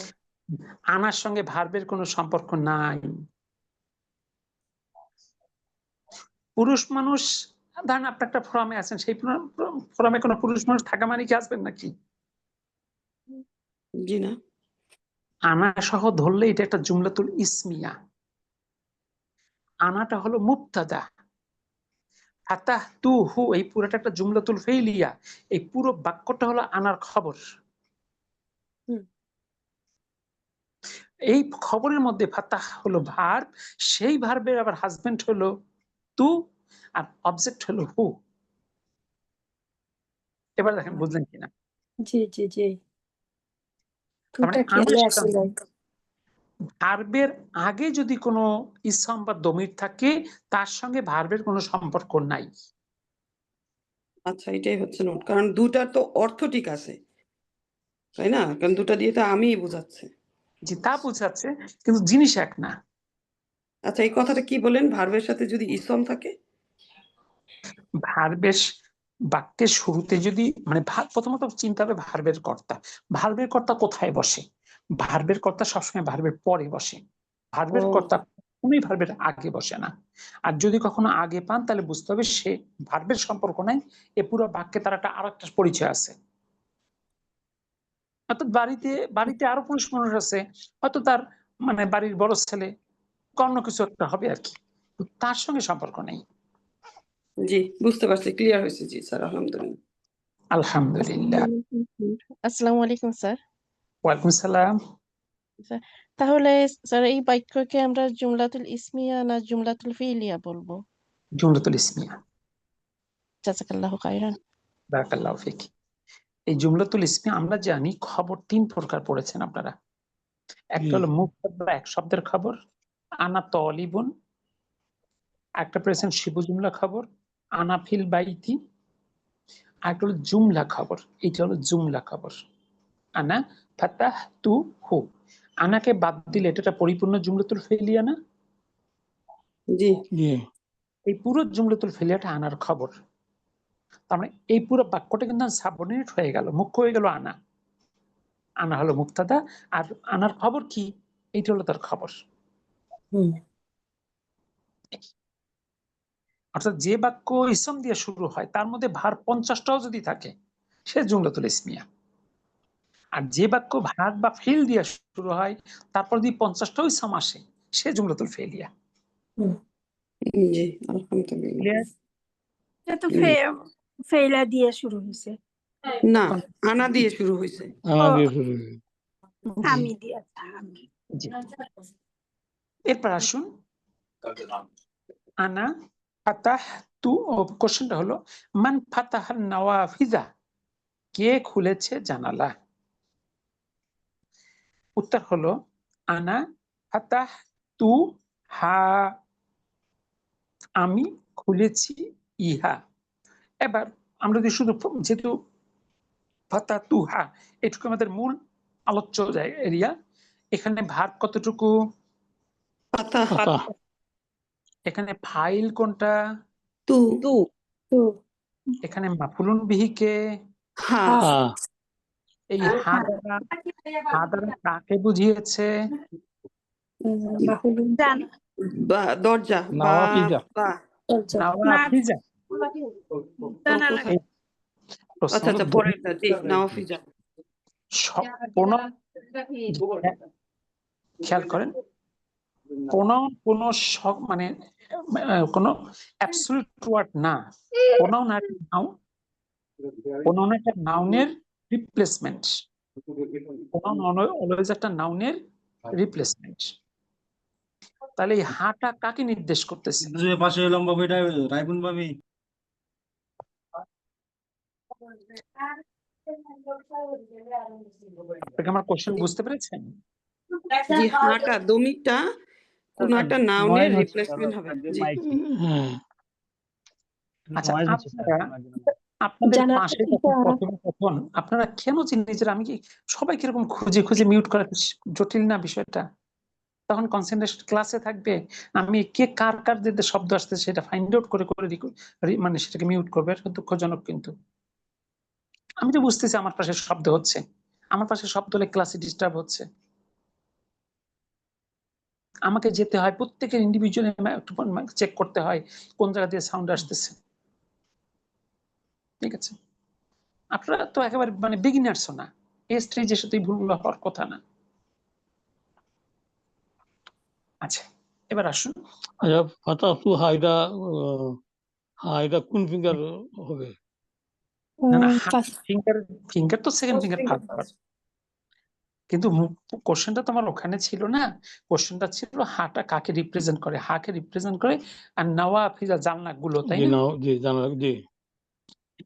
আনার সঙ্গে ভার্বের কোনো সম্পর্ক নাই। পুরুষ মানুষ, ধরেন আপনি একটা ফোরামে আছেন, সেই ফোরামে কোনো পুরুষ মানুষ থাকা মানে কি হাজবেন্ড নাকি? জি না। আনা সহ ধরলে এটা একটা জুমলাতুল ইসমিয়া। আনাটা হলো মুবতাদা, ফাতাহ তু হু এই পুরোটা একটা জুমলাতুল ফেইলিয়া। এই পুরো বাক্যটা হলো আনার খবর। হুম। এই খবরের মধ্যে ফাতাহ হলো ভার্ব, সেই ভার্বের আবার হাজবেন্ড হলো তু, আর অবজেক্ট হলো হু। এবার দেখেন বুঝলেন কিনা? জি জি জি। তার মানে দুটা খেয়ালে আনার আসে নাই। ভার্বের আগে যদি কোনো ইসম বা দমির থাকে, তার সঙ্গে ভার্বের কোনো সম্পর্ক নাই। আচ্ছা, এটাই হচ্ছে নোট, কারণ দুটার তো অর্থ ঠিক আছে, তাই না? কারণ দুটা দিয়ে তো আমিই বোঝাচ্ছে। জি, তা বোঝাচ্ছে, কিন্তু জিনিস এক না। আচ্ছা, এই কথাটা কি বলেন, ভার্বের সাথে যদি ইসম থাকে? ভার্বের বাক্যের শুরুতে যদি মানে প্রথমত চিন্তা হবে ভার্বের কর্তা। ভার্বের কর্তা কোথায় বসে? ভার্বের কর্তা সবসময় ভার্বের পরে বসে। ভার্বের ও। কর্তা কখনোই ভার্বের আগে বসে না। আর যদি কখনো আগে পান তাহলে বুঝতে হবে সে ভার্বের সম্পর্ক নাই, এ পুরো বাক্যে তার একটা আরেকটা পরিচয় আছে। অর্থাৎ বাড়িতে আরো পুরুষ মানুষ আছে, হয়তো তার মানে বাড়ির বড় ছেলে, অন্য কিছু একটা হবে আর কি, তার সঙ্গে সম্পর্ক নেই। জি, বুঝতে পারছি, ক্লিয়ার হয়েছে। জি স্যার, আলহামদুলিল্লাহ। আলহামদুলিল্লাহ। আসসালামু আলাইকুম স্যার। ওয়ালাইকুম সালাম। স্যার, তাহলে স্যার এই বাক্যকে আমরা জুমলাতুল ইসমিয়া না জুমলাতুল ফিলিয়া বলবো? জুমলাতুল ইসমিয়া। জাযাকাল্লাহু খাইরান। বারাকাল্লাহু ফিক। এই জুমলাতুল ইসমিয়া আমরা জানি খবর তিন প্রকার পড়েছেন আপনারা। একটা হলো মুবতাদা, এক শব্দের খবর, আনা তালিবুন। একটা পড়েছেন শিবু জুমলা খবর, আনা ফিল বাইতি। আরেকটা হলো জুমলা খবর, এটা হলো জুমলা খবর, আনা ফাতাহ তু হু। আনাকে বাদ দিলে এটা পরিপূর্ণ জুমলাতুল ফেলিয়া না? জি জি এই পুরো জুমলাতুল ফেলিয়াটা আনার খবর। তার মানে এই পুরো বাক্যটা কিন্তু সাবঅর্ডিনেট হয়ে গেল, মুখ্য হয়ে গেল আনা। আনা হলো মুবতাদা, আর আনার খবর কি? এইটা হলো তার খবর। হুম। অর্থাৎ যে বাক্য ইসম দিয়ে শুরু হয় তার মধ্যে ভার 50টাও যদি থাকে, সে জুমলাতুল ইসমিয়া। আর যে বাক্য ভার বা ফেল দিয়ে শুরু হয় তারপর যদি 50টাও ইসম আসে, সে জুমলাতুল ফেলিয়া। জি, আলহামদুলিল্লাহ। ক্লিয়ার? এটা তো জি। ফেইলা দিয়ে শুরু হয়েছে। না, আনা দিয়ে শুরু হয়েছে। আনা ও, দিয়ে শুরু হয়েছে। আমি দিয়ে আমি। জি। এরপর আসুন, আনা ফাতাহ তু। কোশ্চেনটা হলো মান ফাতাহান নওয়াফিজা, কে খুলেছে জানালা? উত্তর হলো আনা ফাতাহ তু হা, আমি খুলেছি ইহা। এবার আমরা যদি শুধু যেহেতু ফাতাহ তু হা এটুকু আমাদের মূল আলোচ্য এরিয়া, এখানে ভার্ব কতটুকু? পাতা পাতা এখানে ফাইল কোনটা? তু তু। তো এখানে মাফুলুন বিহি কে? হা হা এই হা দ্বারা কাকে বুঝিয়েছে? দরজা বা নওয়াফিজা। বা নওয়াফিজা। তো কোথায়? এই প্রশ্ন আচ্ছা আচ্ছা, হলো পরেরটা, জি, নাওফিজা। খেয়াল করেন, কোন মানে কোন অ্যাবসলিউট ওয়ার্ড না, প্রোনাউন আর নাউন, প্রোনাউন একটা নাউনের রিপ্লেসমেন্ট। প্রোনাউন অলওয়েজ একটা নাউনের রিপ্লেসমেন্ট। তাহলে এই হাটা কাকে নির্দেশ করতেছে? পাশে লম্বা বইটা রাইবুন ভাবি। আপনাকে আমার কোশ্চেন বুঝতে পেরেছেন? জি, হাটা দমিটা কোন একটা নাউনের নয়েজ হচ্ছে রিপ্লেসমেন্ট হবে। জি। হ্যাঁ আচ্ছা, নয়েজ হচ্ছে স্যার আপনারা আপনার জন্য। আপনাদের জানা পাশে তখন আপনারা কেন চিনেন নিজেরা? আমি কি সবাই কিরকম খুঁজে খুঁজে মিউট করা জটিল না বিষয়টা? তখন কনসেন্ট্রেশন ক্লাসে থাকবে, আমি কে কার কার দিতে শব্দ আসছে সেটা ফাইন্ড আউট করে করে মানে সেটাকে মিউট করবে। এটা দুঃখজনক। কিন্তু আমি তো বুঝতেছি আমার পাশে শব্দ হচ্ছে, আমার পাশে শব্দ হলে ক্লাসে ডিস্টার্ব হচ্ছে, আমাকে যেতে হয় প্রত্যেকের ইন্ডিভিজুয়ালি চেক করতে হয় কোন জায়গা দিয়ে সাউন্ড আসতেছে। ঠিক আছে, আপনারা তো একেবারে মানে বিগিনার্সও না, এই স্টেজে সাথে ভুলগুলো হওয়ার কথা না। আচ্ছা, এবার আসুন। আচ্ছা, ফাতাহতু হাইদা হাইদা কোন ফিঙ্গার হবে? না না, First. ফিঙ্গার ফিঙ্গার তো second First finger finger first. first. কিন্তু কোশ্চেনটা তো আমার ওখানে ছিল না, কোশ্চেনটা ছিল হাটা কাকে রিপ্রেজেন্ট করে, হাকে রিপ্রেজেন্ট করে আর নাওয়া ফিজা জানলা গুলো, তাই জি না? নাও, জি জানা, জি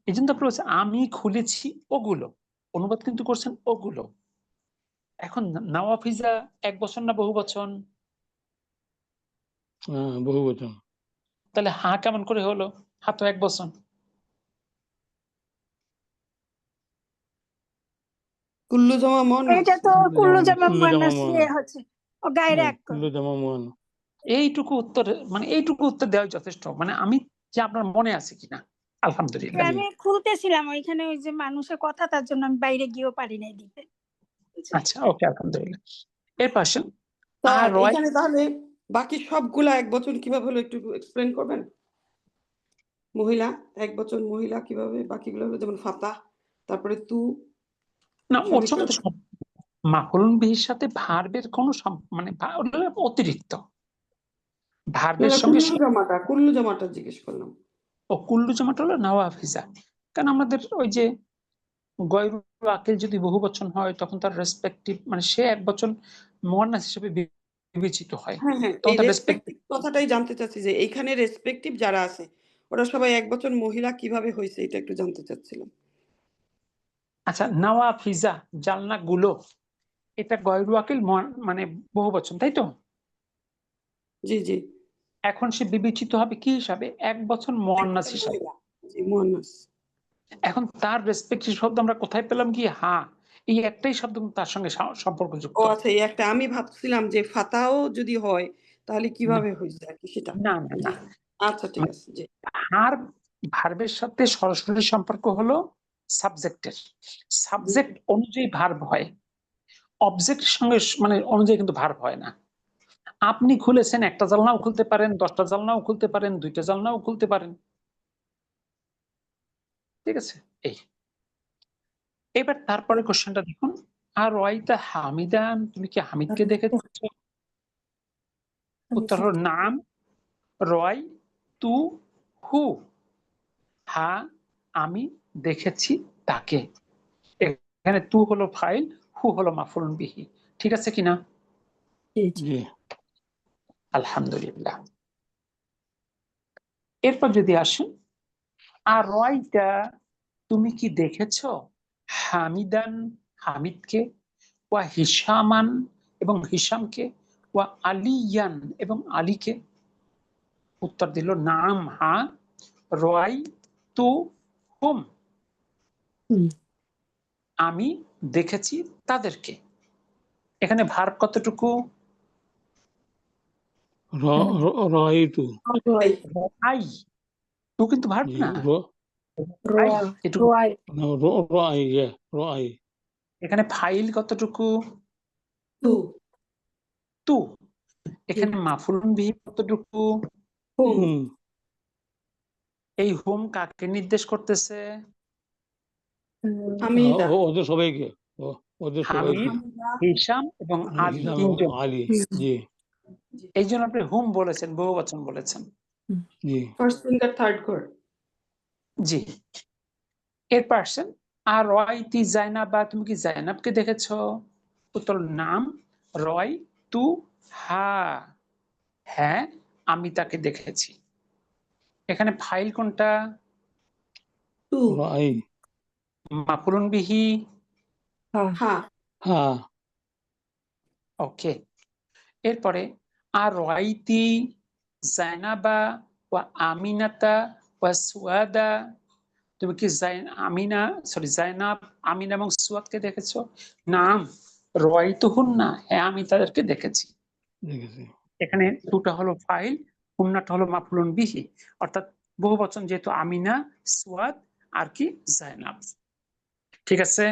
এই জন্য তারপরে হচ্ছে আমি খুলেছি ওগুলো, অনুবাদ কিন্তু করছেন ওগুলো। এখন নাওয়া ফিজা এক বছর না বহু বচন? বহু বচন। তাহলে হা কেমন করে হলো? হা তো এক বচন। কুল্লু জমা মুয়ান্নাস। এটা তো কুল্লু জামা মুয়ান্নাস মুয়ান্নাস। হচ্ছে ও গায়রে এক কুল্লু জামা মুয়ান্নাস। এইটুকু উত্তর, মানে এইটুকু উত্তর দেওয়া যথেষ্ট। মানে আমি যে আপনার মনে আছে কিনা, আলহামদুলিল্লাহ। আমি খুলতেছিলাম ওইখানে ওই যে মানুষের কথা, তার জন্য আমি বাইরে গিয়েও পারি নাই দিতে। আচ্ছা, ওকে, আলহামদুলিল্লাহ। এর পাশে স্যার রয়, এখানে তাহলে বাকি সবগুলা এক বচন কিভাবে হলো একটু এক্সপ্লেন করবেন? মহিলা এক বচন মহিলা কিভাবে বাকিগুলো হলো, যেমন ফাতা, তারপরে তু। না ওর সবই সঙ্গে তো মাফুলুন বিহির সাথে ভার্বের কোনো মানে ওটা অতিরিক্ত ভার্বের সঙ্গে কুল্লু জামাটা জিজ্ঞেস করলাম। ও কুল্লু জমাটা হলো নাওয়া ফিজা। কারণ আমাদের ওই যে গয়রু আকিল যদি বহু বচন হয় তখন তার রেসপেক্টিভ মানে সে এক বচন মুয়ান্নাস হিসেবে বিবেচিত হয়। হ্যাঁ হ্যাঁ, তখন এই তার রেসপেক্টিভ কথাটাই জানতে চাচ্ছি যে এইখানে রেসপেক্টিভ যারা আছে ওরা সবাই এক বচন মহিলা কিভাবে হয়েছে এটা একটু জানতে চাচ্ছিলাম। আচ্ছা, নাওয়া ফিজা জালনা গুলো, এটা গয়রু আকিল মানে বহু বচন, তাই তো? জি জি। এখন সে বিবেচিত হবে কি হিসাবে? এক বছর মুয়ান্নাস হিসাবে। জি মুয়ান্নাস। এখন তার রেসপেক্টিভ শব্দ আমরা কোথায় পেলাম? কি হা, এই একটাই শব্দ তার সঙ্গে সম্পর্কযুক্ত। ও আচ্ছা, এই একটা আমি ভাবছিলাম যে ফাতাও যদি হয় তাহলে কিভাবে হয়েছে আর কি সেটা। না না না, আচ্ছা ঠিক আছে জি। হার ভার্বের সাথে সরাসরি সম্পর্ক হলো সাবজেক্টের, সাবজেক্ট অনুযায়ী ভার্ব হয়, অবজেক্টের সঙ্গে মানে অনুযায়ী কিন্তু ভার্ব হয় না। আপনি খুলেছেন, একটা জানলাও খুলতে পারেন, 10টা জানলাও খুলতে পারেন, 2টা জানলাও খুলতে পারেন। ঠিক আছে, এই এবার তারপরে কোশ্চেনটা দেখুন, আর ওয়াইতা হামিদান, তুমি কি হামিদকে দেখেছো? উত্তর হলো নাম, রয় তু হু, হা আমি দেখেছি তাকে। এখানে তু হলো ফাইল, হু হলো মাফুলুন বিহি। ঠিক আছে কিনা? জি আলহামদুলিল্লাহ। এরপর যদি আসুন, আর রয়টা তুমি কি দেখেছো হামিদান হামিদকে, ওয়া হিসামান এবং হিসামকে, ওয়া আলিয়ান এবং আলীকে। উত্তর দিল নাম হা, রয় তু হুম, আমি দেখেছি তাদেরকে। এখানে ভার্ব কতটুকু? রাইতু। আই, তু কিন্তু ভার্ব জি না, আই এটুকু। রাই, রাই। এখানে ফাইল কতটুকু? তু। তু। এখানে মাফুলুন বিহি কতটুকু? হুম। এই হুম কাকে নির্দেশ করতেছে? হামিদা। ওদের সবাইকে, ওদের সবাইকে। হামিদ, হিসাম এবং আলী, হিসাম এবং তিনজন। আলী। জি এই জন্য আপনি হুম বলেছেন, বহু বচন বলেছেন। জি। ফার্স্ট ফিঙ্গার থার্ড ঘর। জি। এর পার্সন আর রয়তি জাইনাবা, তুমি কি জাইনাবকে দেখেছো? উত্তর নাম, রয় তু হা, হ্যাঁ আমি তাকে দেখেছি। এখানে ফাইল কোনটা? তু। রাই। মাফুলুন বিহি হা। হ্যাঁ। ওকে। এরপরে আর রয়তি জাইনাবা ওয়া আমিনাতা ওয়া সুয়াদা, তুমি কি জাইনাব, আমিনা এবং সুয়াদকে দেখেছো? নাম, রয়তুহুন্না, হ্যাঁ আমি তাদেরকে দেখেছি। দেখেছি। এখানে টুটা হলো ফাইল, হুন্নাটা হলো মাফুলুন বিহি, অর্থাৎ বহু বচন যেহেতু আমিনা, সুয়াদ আর কি জাইনাব। ঠিক আছে।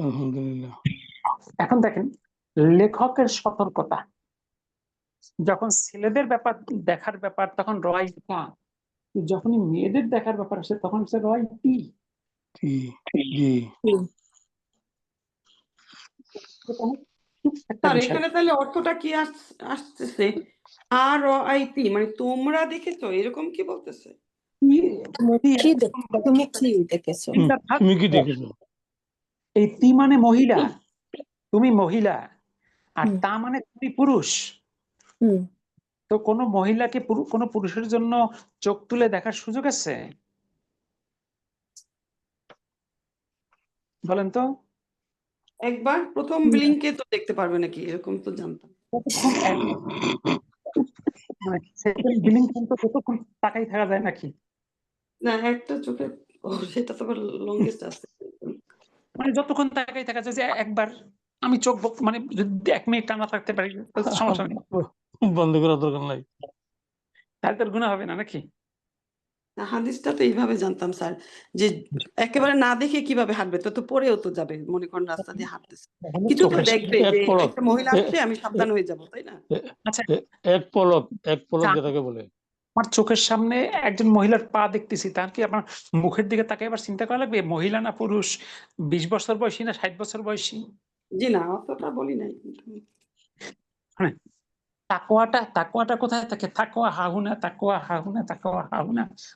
আলহামদুলিল্লাহ। এখন দেখেন লেখকের সতর্কতা, যখন ছেলেদের ব্যাপার দেখার ব্যাপার তখন রয় কা, যখনই মেয়েদের দেখার ব্যাপার আসে তখন সে রয় টি। জি জি একটা স্যার বিষয় এখানে তাহলে অর্থটা কি আসতেছে? আর আইতি মানে তোমরা দেখেছো এরকম কি বলতেছে? তুমি কি দেখেছো? তুমি কি দেখেছো? এই তি মানে মহিলা, তুমি মহিলা, আর হুম। তা মানে তুমি পুরুষ। হুম। তো কোনো মহিলাকে কোনো পুরুষের জন্য চোখ তুলে দেখার সুযোগ আছে? বলেন তো। একবার প্রথম ব্লিংকে তো দেখতে পারবে নাকি, এরকম তো জানতাম। কতক্ষণ মানে সেকেন্ড বিলিং পর্যন্ত কতক্ষণ তাকাই থাকা যায় নাকি? না একটা চোখে, ও সেটা তো লংগেস্ট আছে। মানে যতক্ষণ তাকাই থাকা যায়, যে একবার আমি চোখ মানে যদি 1 মিনিট টানা থাকতে পারি তাহলে তো সমস্যা নেই, বন্ধ করার দরকার নাই। তাহলে তোর গুনাহ হবে না নাকি? না, হাদিসটা তো এইভাবে জানতাম স্যার, যে একেবারে না দেখে কিভাবে হাঁটবে, তো তো পরেও তো যাবে, মনে করেন রাস্তা দিয়ে হাঁটতেছে, তাহলে কিছু তো চোখের দেখবে এক যে পলক একটা মহিলা এ- আসছে, আমি সাবধান হয়ে যাব, তাই না? এ- আচ্ছা, এক পলক আচ্ছা, যেটাকে বলে। আমার চোখের সামনে একজন মহিলার পা দেখতেছি, তার কি আপনার মুখের দিকে তাকে আবার চিন্তা করা লাগবে মহিলা না পুরুষ, 20 বছর বয়সী না 60 বছর বয়সী? জি না, অতটা বলি নাই কিন্তু। হ্যাঁ, তাকওয়াটা কোথায় থাকে? তাকওয়া হাহুনা।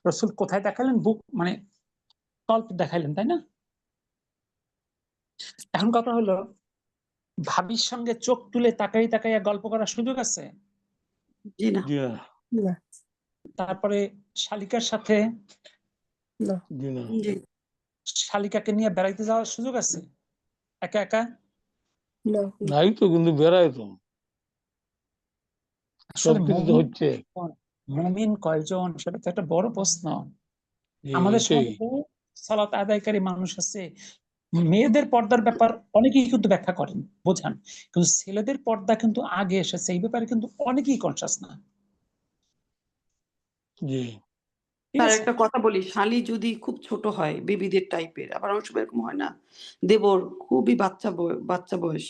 রসুল কোথায় দেখালেন? বুক মানে কল্প দেখাইলেন, তাই না? এখন কথা হলো, ভাবির সঙ্গে চোখ তুলে তাকাইয়া গল্প করার সুযোগ আছে? জি না। জি না না। তারপরে শালিকার সাথে না। জি না জি শালিকাকে নিয়ে বেড়াইতে যাওয়ার সুযোগ আছে একা একা? না। নাই তো, কিন্তু বেড়ায় তো, আসলে সবকিছু তো হচ্ছে। মুমিন কয়জন সেটা তো একটা বড় প্রশ্ন। জি, আমাদের এটাই। সমাজে বহু সালাত আদায়কারী মানুষ আছে, মেয়েদের পর্দার ব্যাপার অনেকেই কিন্তু ব্যাখ্যা করেন, বোঝান, কিন্তু ছেলেদের পর্দা কিন্তু আগে এসেছে, এই ব্যাপারে কিন্তু অনেকেই কনসাস না। জি ঠিক স্যার আছে। একটা কথা বলি, শালি যদি খুব ছোট হয় বেবিদের টাইপের, আবার অনেক সময় এরকম হয় না, দেবর খুবই বাচ্চা বয়স,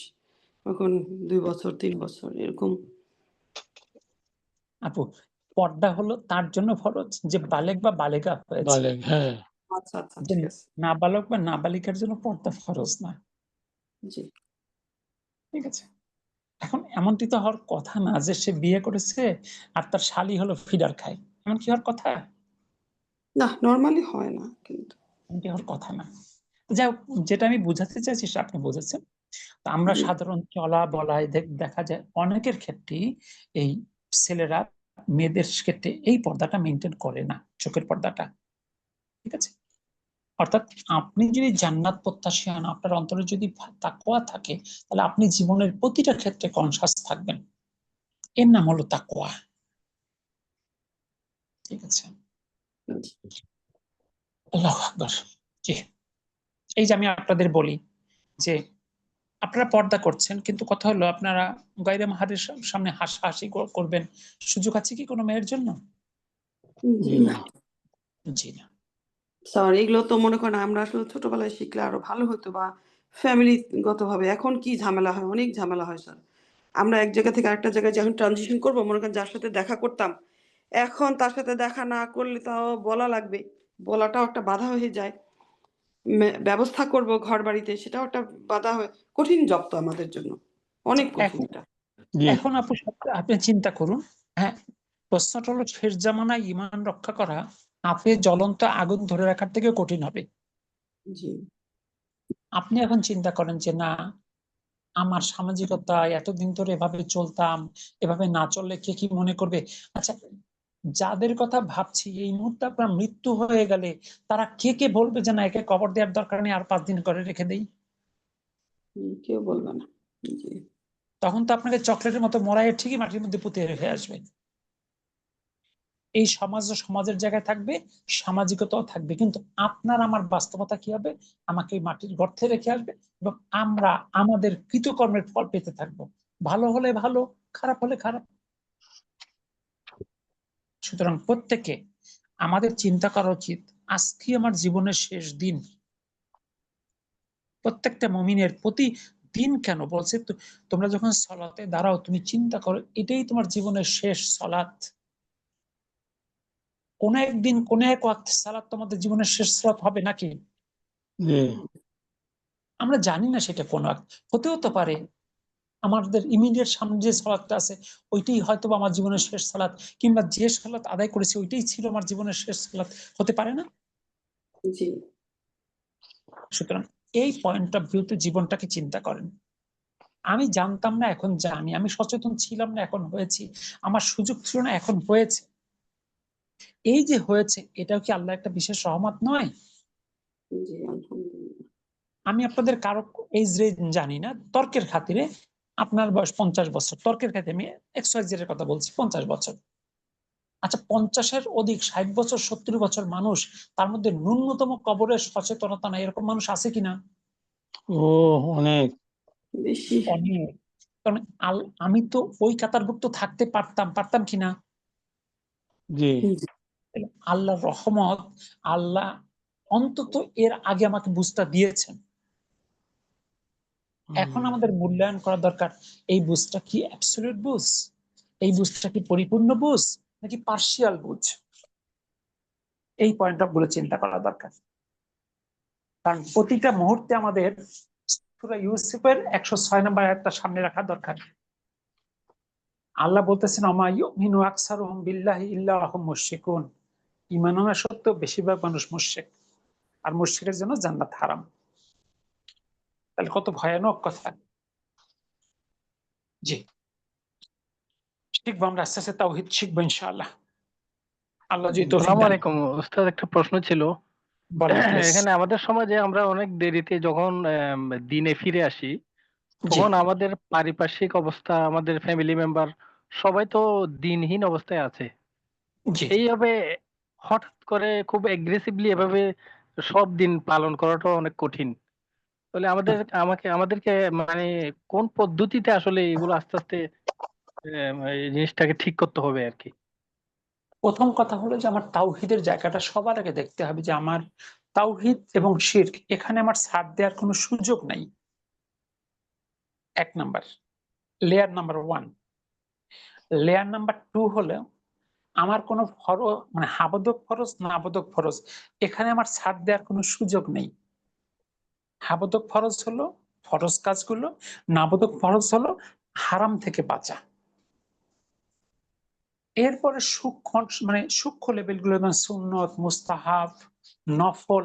তখন 2 বছর 3 বছর এরকম। আপু, পর্দা হলো তার জন্য ফরজ যে বালেগ বা বালেগা হয়েছে, বালেক, হ্যাঁ। আচ্ছা আচ্ছা, যে ঠিক আছে। নাবালক বা নাবালিকার জন্য পর্দা ফরজ না। জি ঠিক আছে। এখন এমনটি তো হওয়ার কথা না যে সে বিয়ে করেছে আর তার শালি হলো ফিডার খায়, এমন কি হওয়ার কথা? না, নরমালি হয় না কিন্তু। এমনটি হওয়ার কথা না। যাই হোক, যেটা আমি বুঝাতে চাইছি সেটা আপনি বুঝেছেন। তো আমরা জি সাধারণ চলা বলায় দেখা যায় অনেকের ক্ষেত্রেই এই ছেলেরা মেয়েদের ক্ষেত্রে এই পর্দাটা মেনটেন করে না, চোখের পর্দাটা। ঠিক আছে। অর্থাৎ আপনি যদি জান্নাত প্রত্যাশী হন, আপনার অন্তরে যদি তাকওয়া থাকে, তাহলে আপনি জীবনের প্রতিটা ক্ষেত্রে কনসাস থাকবেন। এর নাম হলো তাকওয়া। ঠিক আছে। আল্লাহু আকবার। জি। এই যে আমি আপনাদের বলি যে আপনারা পর্দা করছেন, কিন্তু কথা হলো আপনারা গায়রে মাহারের সামনে হাসাহাসি করবেন, সুযোগ আছে কি কোনো মেয়ের জন্য? জি জি না না জি না। স্যার, এগুলো তো মনে করেন আমরা আসলে ছোটবেলায় শিখলে আরো ভালো হতো, বা ফ্যামিলিগত ভাবে এখন কি ঝামেলা হয়, অনেক ঝামেলা হয় স্যার। আমরা এক জায়গা থেকে আরেকটা জায়গায় যখন ট্রানজিশন করবো, মনে করেন যার সাথে দেখা করতাম, এখন তার সাথে দেখা না করলে তাও বলা লাগবে, বলাটাও একটা বাধা হয়ে যায়। ব্যবস্থা করব ঘর বাড়িতে, সেটাও একটা বাধা হয়ে, কঠিন জব তো আমাদের জন্য, অনেক কঠিন এখন এটা। জি এখন আপনি চিন্তা করুন। হ্যাঁ, প্রশ্নটা হলো শেষ জামানায় ঈমান রক্ষা করা আপে জ্বলন্ত আগুন ধরে রাখার থেকে কঠিন হবে। জি আপনি এখন চিন্তা করেন যে না, আমার সামাজিকতা এতদিন ধরে এভাবে চলতাম, এভাবে না চললে কে কি মনে করবে। আচ্ছা, যাদের কথা ভাবছি এই মুহূর্তে আপনার মৃত্যু হয়ে গেলে তারা কে কে বলবে যে না, একে কবর দেওয়ার দরকার নেই, আর 5 দিন করে রেখে দেই? কেউ বলবে না। জি তখন তো আপনাকে চকলেটের মতো মরাইয়ে ঠিকই মাটির মধ্যে পুঁতে রেখে আসবে। এই সমাজের জায়গায় থাকবে, সামাজিকতাও থাকবে, কিন্তু আপনার আমার বাস্তবতা কি হবে? আমাকে মাটির গর্তে রেখে আসবে এবং আমরা আমাদের কৃতকর্মের ফল পেতে থাকবো। ভালো হলে ভালো, খারাপ হলে খারাপ। সুতরাং প্রত্যেকে আমাদের চিন্তা করা উচিত, আজকে আমার জীবনের শেষ দিন। প্রত্যেকটা মুমিনের প্রতি দিন কেন বলছে, তোমরা যখন সালাতে দাঁড়াও তুমি চিন্তা করো এটাই তোমার জীবনের শেষ সালাত। কোন একদিন কোন এক ওয়াক্ত সালাত তোমাদের জীবনের শেষ সালাত হবে নাকি? জি আমরা জানি না সেটা কোন ওয়াক্ত, হতেও তো পারে আমাদের ইমিডিয়েট সামনে যে সালাতটা আছে ওইটাই হয়তো আমার জীবনের শেষ সালাত, কিংবা যে সালাত আদায় করেছি ওইটাই ছিল আমার জীবনের শেষ সালাত, হতে পারে না? জি সুতরাং এই পয়েন্ট অফ ভিউতে জীবনটাকে চিন্তা করেন। আমি জানতাম না এখন জানি, আমি সচেতন ছিলাম না এখন হয়েছি, আমার সুযোগ ছিল না এখন হয়েছে। এই যে হয়েছে এটাও কি আল্লাহ একটা বিশেষ রহমত নয়? জি আলহামদুলিল্লাহ। আমি আপনাদের কারো এজ রেঞ্জ জানি না, তর্কের খাতিরে আপনার বয়স 50 বছর, তর্কের খাতিরে আমি XYZ এর কথা বলছি, 50 বছর। আচ্ছা 50-এর অধিক 60 বছর 70 বছর মানুষ, তার মধ্যে ন্যূনতম কবরের সচেতনতা নাই এরকম মানুষ আছে কিনা? ও অনেক বেশি। অনেক। কারণ আমি তো ওই কাতারভুক্ত থাকতে পারতাম কিনা? জি আল্লাহর রহমত, আল্লাহ অন্তত এর আগে আমাকে বুঝটা দিয়েছেন। এখন আমাদের মূল্যায়ন করা দরকার, এই বুঝটা কি অ্যাবসলিউট বুঝ, এই বুঝটা কি পরিপূর্ণ বুঝ, নাকি পার্শিয়াল বুঝ? এই পয়েন্ট অফ গুলো চিন্তা করা দরকার। কারণ প্রতিটা মুহূর্তে আমাদের সূরা ইউসুফের 106 নম্বর আয়াতটা সামনে রাখা দরকার। আল্লাহ বলতেছেন আমা ইউমিনু আকসারুহুম বিল্লাহি ইল্লা ওয়াহুম মুশরিকুন, ঈমান আনা সত্ত্বেও বেশিরভাগ মানুষ মুশরিক, আর মুশরিকের জন্য জান্নাত হারাম। তাহলে কত ভয়ানক কথা। জি শিখবো আমরা আস্তে আস্তে, তাওহীদ শিখবো ইনশাআল্লাহ, আল্লাহ যদি তৌফিক আসসালামু দান আলাইকুম ওস্তাদ, একটা প্রশ্ন ছিল। বলেন প্লিজ। এখানে আমাদের সমাজে আমরা অনেক দেরিতে যখন দিনে ফিরে আসি, জি তখন আমাদের পারিপার্শ্বিক অবস্থা, আমাদের ফ্যামিলি মেম্বার সবাই তো দিনহীন অবস্থায় আছে। জি এইভাবে হঠাৎ করে খুব এগ্রেসিভলি এভাবে সব দিন পালন করাটা অনেক কঠিন। তাহলে আমাদেরকে মানে কোন পদ্ধতিতে আসলে এগুলো আস্তে আস্তে এই জিনিসটাকে ঠিক করতে হবে আর কি? প্রথম কথা হলো যে আমার তাওহীদের জায়গাটা সবার আগে দেখতে হবে, যে আমার তাওহীদ এবং শিরক এখানে আমার ছাড় দেওয়ার কোনো সুযোগ নাই। এক number, layer number 1। Layer number 2 হলো আমার কোনো মানে হাবদক ফরজ নাবদক ফরজ, এখানে আমার ছাড় দেওয়ার কোনো সুযোগ নেই। হাবদক ফরজ হলো ফরজ কাজগুলো, নাবদক ফরজ হলো হারাম থেকে বাঁচা। এরপরে মানে সূক্ষ্ম লেভেল গুলো, যেমন সুন্নত, মুস্তাহাব, নফল,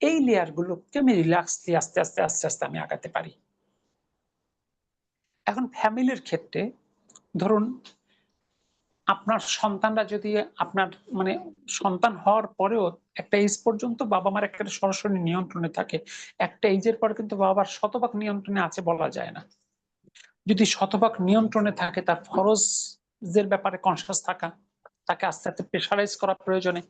এই লেয়ার গুলোকে আমি রিল্যাক্সলি আস্তে আস্তে আস্তে আস্তে আমি আগাতে পারি। এখন ফ্যামিলির ক্ষেত্রে ধরুন আপনার সন্তানরা যদি আপনার মানে সন্তান হওয়ার পরেও একটা এজ পর্যন্ত বাবা মার একটা সরাসরি নিয়ন্ত্রণে থাকে, একটা এজের পর কিন্তু বাবার শতভাগ নিয়ন্ত্রণে আছে বলা যায় না। যদি শতভাগ নিয়ন্ত্রণে থাকে, তার ফরজের ব্যাপারে কনসিয়াস থাকা, তাকে আস্তে আস্তে প্রেশারাইজ করা প্রয়োজনে।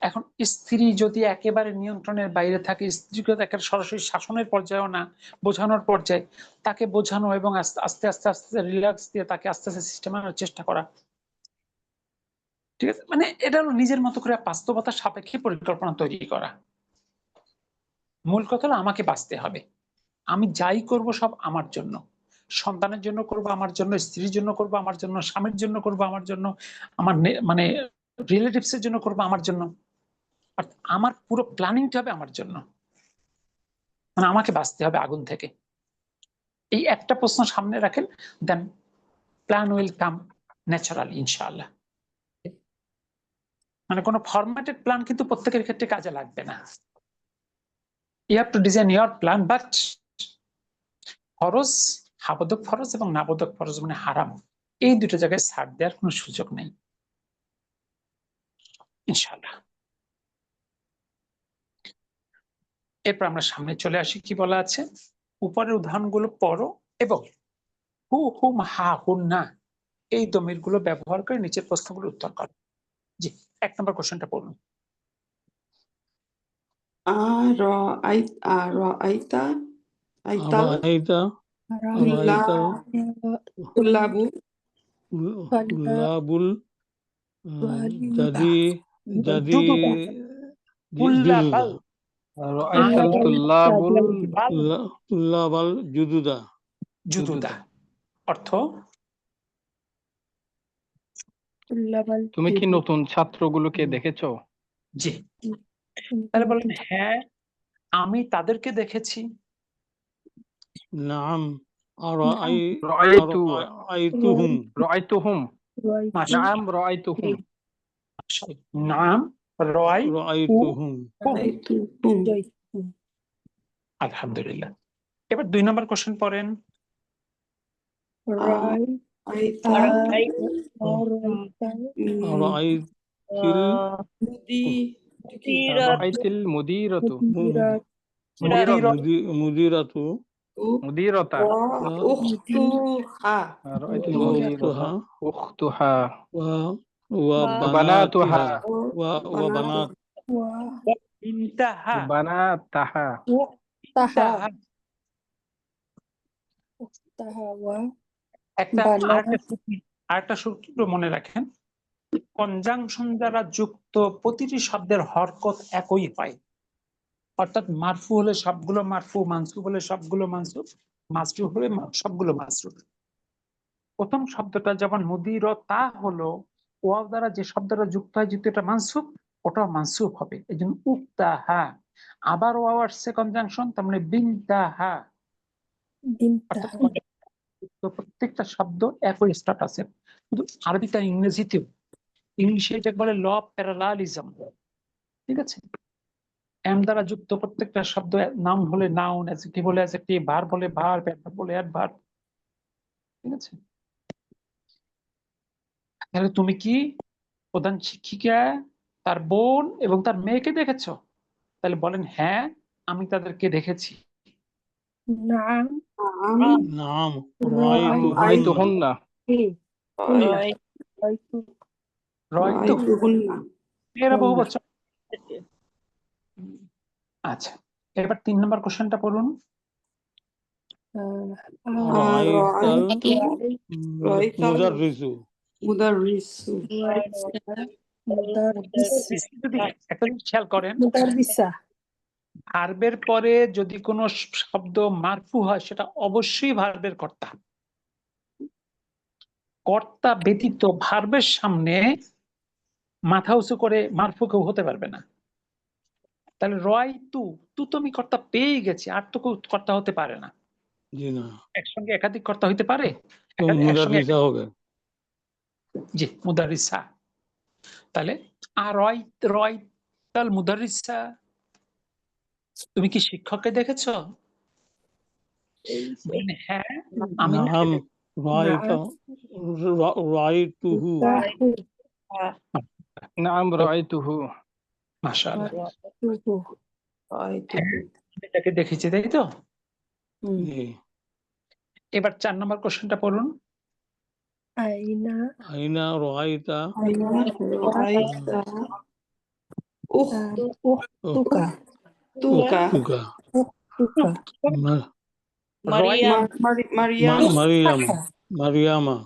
এখন স্ত্রী যদি একেবারে নিয়ন্ত্রণের বাইরে থাকে, স্ত্রীকে একটা সরাসরি শাসনের পর্যায়েও না, বোঝানোর পর্যায়ে, তাকে বোঝানো এবং আস্তে আস্তে আস্তে আস্তে রিল্যাক্স দিয়ে তাকে আস্তে আস্তে সিস্টেম আনার চেষ্টা করা। ঠিক আছে, মানে এটা হলো নিজের মতো করে বাস্তবতার সাপেক্ষে পরিকল্পনা তৈরি করা। মূল কথা হলো আমাকে বাঁচতে হবে, আমি যাই করব সব আমার জন্য, সন্তানের জন্য করব আমার জন্য, স্ত্রীর জন্য করব আমার জন্য, স্বামীর জন্য করব আমার জন্য, আমার মানে রিলেটিভস এর জন্য করব আমার জন্য, আর আমার পুরো প্ল্যানিংটা হবে আমার জন্য। মানে আমাকে বাঁচতে হবে আগুন থেকে। এই একটা প্রশ্ন সামনে রাখেন, দেন প্ল্যান উইল কাম ন্যাচারালি ইনশাআল্লাহ। মানে কোনো ফরম্যাটেড প্ল্যান কিন্তু প্রত্যেকের ক্ষেত্রে কাজে লাগবে না। You have to design your plan, but ফরজ, হাবদক ফরজ এবং নাবদক ফরজ মানে হারাম, এই দুটো জায়গায় ছাড় দেওয়ার কোনো সুযোগ নেই ইনশাআল্লাহ। এরপর আমরা সামনে চলে আসি, কি বলা আছে, উপরের উদাহরণগুলো পড়ো এবং হু হুম হা হুন না এই দমির গুলো ব্যবহার করে নিচের প্রশ্নগুলো উত্তর করো। জি 1 নম্বর কোশ্চেনটা পড়ুন। আইতা আইতাল আবাইতা রাইতা তুল্লাবু তুল্লাবুল ওয়ালিদা জাদি তুল্লাবাল রাআইতাল তুল্লাবুল তুল্লাবাল জুদুদা জুদুদা অর্থ তুল্লাবাল তুমি কি নতুন ছাত্রগুলোকে দেখেছো? জি। তাহলে বলেন হ্যাঁ আমি তাদেরকে দেখেছি। নাম রাআইতু আইতুহুম রাআইতুহুম নাম রাআইতুহুম নাম রয় আইতুহুম আলহামদুলিল্লাহ। এবার 2 নম্বর কোশ্চেন পড়েন। রাআইতিল মুদিরাতু মুদিরাতু মুদিরাতা উখতুহা রাআইতিল মুদিরাতা উখতুহা ওয়া বানাতুহা ওয়া বানাত ইনতাহা বানাতাহা আরেকটা সূত্র মনে রাখেন, কনজাংশন দ্বারা যুক্ত প্রতিটি শব্দের হরকত একই হয়। অর্থাৎ মারফু হলে সবগুলো মারফু, মানসুব হলে সবগুলো মানসুব, মাসরুফ হলে সবগুলো মাসরুফ। প্রথম শব্দটা যেমন মুদিরতা হলো ওয়াও দ্বারা যে শব্দটা যুক্ত হয় যেহেতু এটা মানসুব, ওটাও মানসুব হবে, এই জন্য উক্তাহা। আবার ওয়াও আসছে কনজাংশন, তার মানে বিনতাহা। প্রত্যেকটা শব্দ একই স্ট্যাটাসের, শুধু আরবিতে ইংরেজিতেও। ইংলিশে এটা বলে ল অফ প্যারালালিজম, ঠিক আছে। এম দ্বারা যুক্ত প্রত্যেকটা শব্দ নাউন হলে নাউন, অ্যাডজেক্টিভ হলে অ্যাডজেক্টিভ, ভার্ব হলে ভার্ব, অ্যাডভার্ব হলে অ্যাডভার্ব, ঠিক আছে। তাহলে তুমি কি প্রধান শিক্ষিকা তার বোন এবং তার মেয়েকে দেখেছো? তাহলে বলেন হ্যাঁ আমি তাদেরকে দেখেছি। নাম রাআইতুহুন্না এরা বহু বছর। আচ্ছা, এবার 3 নম্বর কোশ্চেনটা পড়ুন। মুদাররিসু একটা জিনিস খেয়াল করেন, ভার্বের পরে যদি কোনো শব্দ মারফু হয় সেটা অবশ্যই ভার্বের কর্তা। কর্তা ব্যতীত ভার্বের সামনে মাথা উঁচু করে মারফু কেউ হতে পারবে না। তাহলে রয় তু তো আমি কর্তা পেয়ে গেছি, আর তো কেউ কর্তা হতে পারে না। একসঙ্গে একাধিক কর্তা হইতে পারে? জি, মুদারিসা। তাহলে আর রয় তাল মুদারিসা, তুমি কি শিক্ষককে দেখেছো? হ্যাঁ আমি নাম রাআইতুহু মাশাআল্লাহ, এটাকে দেখেছি, তাই তো। এবার 4 নম্বর কোশ্চেনটা পড়ুন। আইনা রাআইতা মারিয়ামা।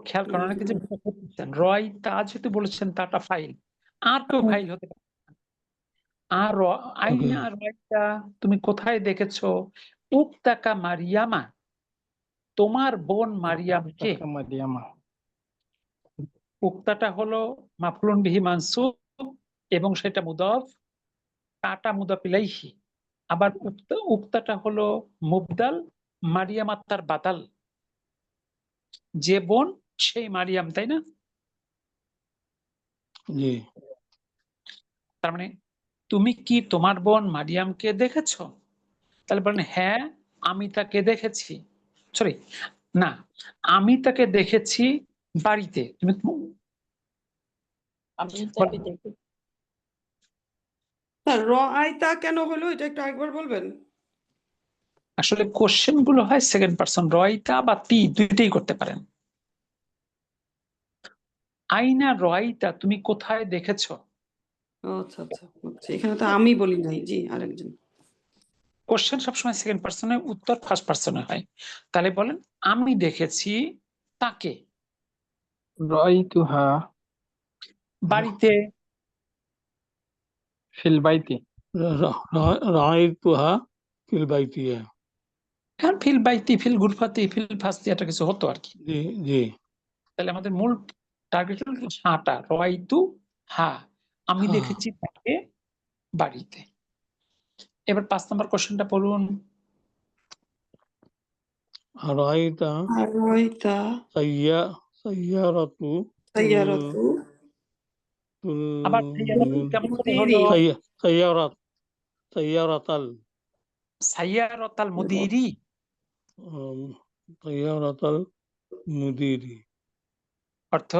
খেয়াল করেন অনেকে যে রয় তা যেহেতু বলেছেন তাটা ফাইল, আর কেউ ফাইল হতে পারে। আর আইনা রয়টা তুমি কোথায় দেখেছো? উক্তাকা মারিয়ামা, তোমার বোন মারিয়ামকে। উক্তাটা হলো মাফউলুন বিহি মানসুব এবং সেটা মুদাফ, কাটা মুদাফ ইলাইহি। আবার উক্তাটা হলো মুবদাল, মারিয়ামা তার বাদাল, যে বোন সেই মারিয়াম, তাই না? তার মানে তুমি কি তোমার বোন মারিয়ামকে দেখেছো? তাহলে বলেন হ্যাঁ আমি তাকে দেখেছি, সরি না আমি তাকে দেখেছি বাড়িতে। তুমি রাআইতা কেন হলো এটা একটু একবার বলবেন? আসলে কোশ্চেন গুলো হয় সেকেন্ড পারসন, রয়তা বা তি দুইটাই করতে পারেন। আইনা রয়তা, তুমি কোথায় দেখেছো? আচ্ছা আচ্ছা, এখানে তো আমি বলি নাই, জি আরেকজন। কোশ্চেন সবসময় সেকেন্ড পার্সনে, উত্তর ফার্স্ট পার্সনে হয়। তাহলে বলেন আমি দেখেছি তাকে রাআইতুহা বাড়িতে, ফিল বাইতি। রাআইতুহা ফিল বাইতিয়া। এখন ফিল বাইতি, ফিল গুরফাতি, ফিল ফাস্তি, এটা কিছু হতো আর কি। জি জি। তাহলে আমাদের মূল টার্গেট হল হাটা, রাআইতু হা, আমি হা। দেখেছি তাকে বাড়িতে। এবার 5 নম্বর কোশ্চেনটা পড়ুন। রাআইতা আরাইতা সাইয়ারাতু সাইয়ারাতু আবার কেমন করে হলো? সাইয়ারাতাল সাইয়ারাতাল মুদিরি, সাইয়ারাতাল মুদিরি। অর্থ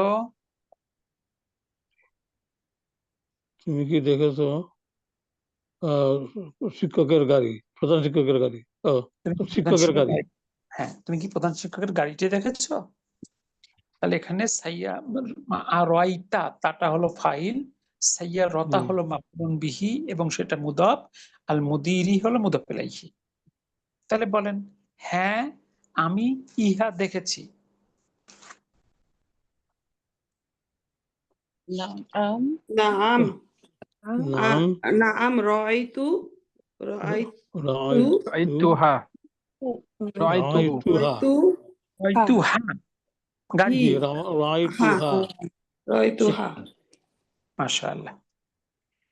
তুমি কি দেখেছো শিক্ষকের গাড়ি, প্রধান শিক্ষকের গাড়ি, শিক্ষকের গাড়ি। হ্যাঁ, তুমি কি প্রধান শিক্ষকের গাড়িটি দেখেছো? তাহলে এখানে সাইয়া আরাইতা, তাটা হলো ফাইল, সাইয়ারাতা হলো মাফউলুন বিহি এবং সেটা মুদাফ, আল মুদিরি হলো মুদাফ ইলাইহি। তাহলে বলেন হ্যাঁ আমি ইহা দেখেছি। নাম নাম নাম নাম রাআইতু রাআইতুহা রাআইতুহু রাআইতুহা গাড়ি, রাআইতুহা। রাআইতুহা। মাশাআল্লাহ।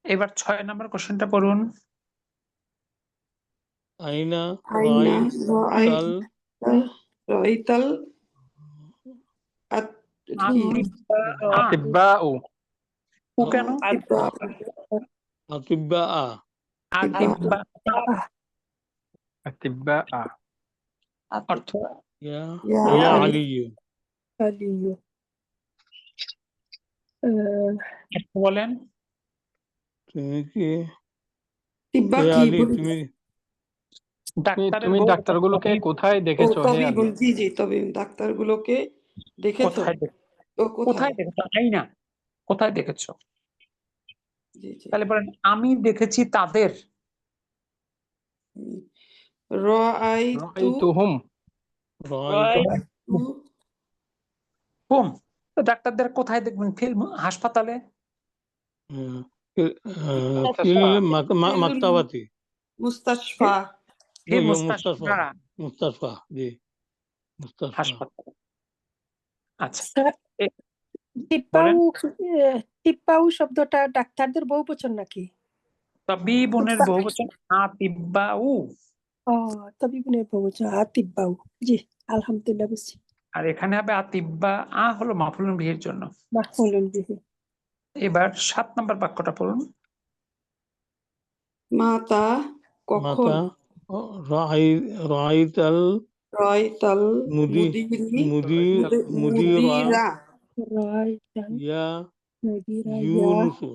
এবার 6 নম্বর কোশ্চেনটা পড়ুন। আইনা আইনা রাআইতাল রাআইতাল আতিব্বাউ। ও কেন? আতিব্বা আতিব্বা, আতিব্বা অর্থ ইয়া আলিয়্যু। আলিয়্যু। বলেন তুমি কি তিব্বা ইয়া কি আলী, তুমি তুমি ডাক্তারগুলোকে কোথায় দেখেছো হে আলী? জি জি, তবে ডাক্তারগুলোকে দেখেছো? কোথায় দেখেছো? আইনা, কোথায় দেখেছো? জি জি। তাহলে বলেন আমি দেখেছি তাদের। রাআইতুহুম হুম, তো ডাক্তারদের কোথায় দেখবেন? হাসপাতালে, মাকতাবাতি, মুস্তাশফা, মুস্তাশফা, জি মুস্তাশফা। হাসপাতাল। আচ্ছা, স্যার, তিপ্পাউ শব্দটা ডাক্তারদের বহুবচন নাকি? তাবিবুনের বহুবচন আতিব্বাউ। তাবিবুনের বহুবচন আতিব্বাউ। জি, আলহামদুলিল্লাহ বুঝছি। আর এখানে হবে আতিব্বা, হলো মাফউলুন বিহির জন্য। মাফউলুন বিহি। এবার 7 নম্বর বাক্যটা পড়ুন। মাতা কখন? রাআইতাল মুদিরা ইয়া ইউনুসু।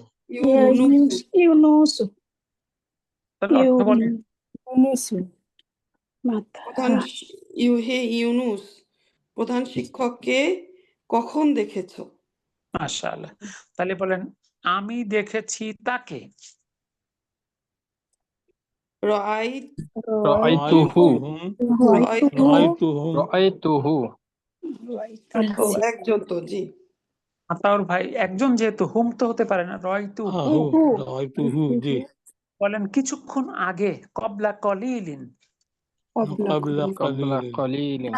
ইউনুস প্রধান শিক্ষককে কখন দেখেছো? মাশাআল্লাহ। তাহলে বলেন আমি দেখেছি তাকে। রাআইতুহু একজন তো, জি। আতাউর ভাই একজন, যেহেতু হুম তো হতে পারে না, রাআইতুহু। জি। বলেন কিছুক্ষণ আগে, কবলা কলিলিন। ক্বাবলা কলিলিন।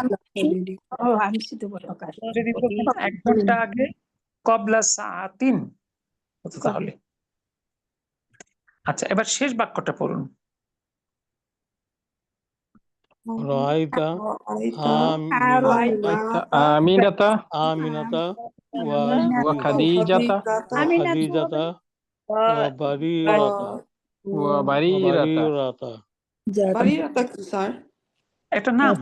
যদি বলতেন 1 ঘন্টা আগে, কবলা সাআতিন হতো তাহলে। আচ্ছা, এবার শেষ বাক্যটা পড়ুন। রাআইতা আমিনাতা ওয়া খাদিজাতা ওয়া বারিরাতা। বারিরাতা কি স্যার? একটা নাম,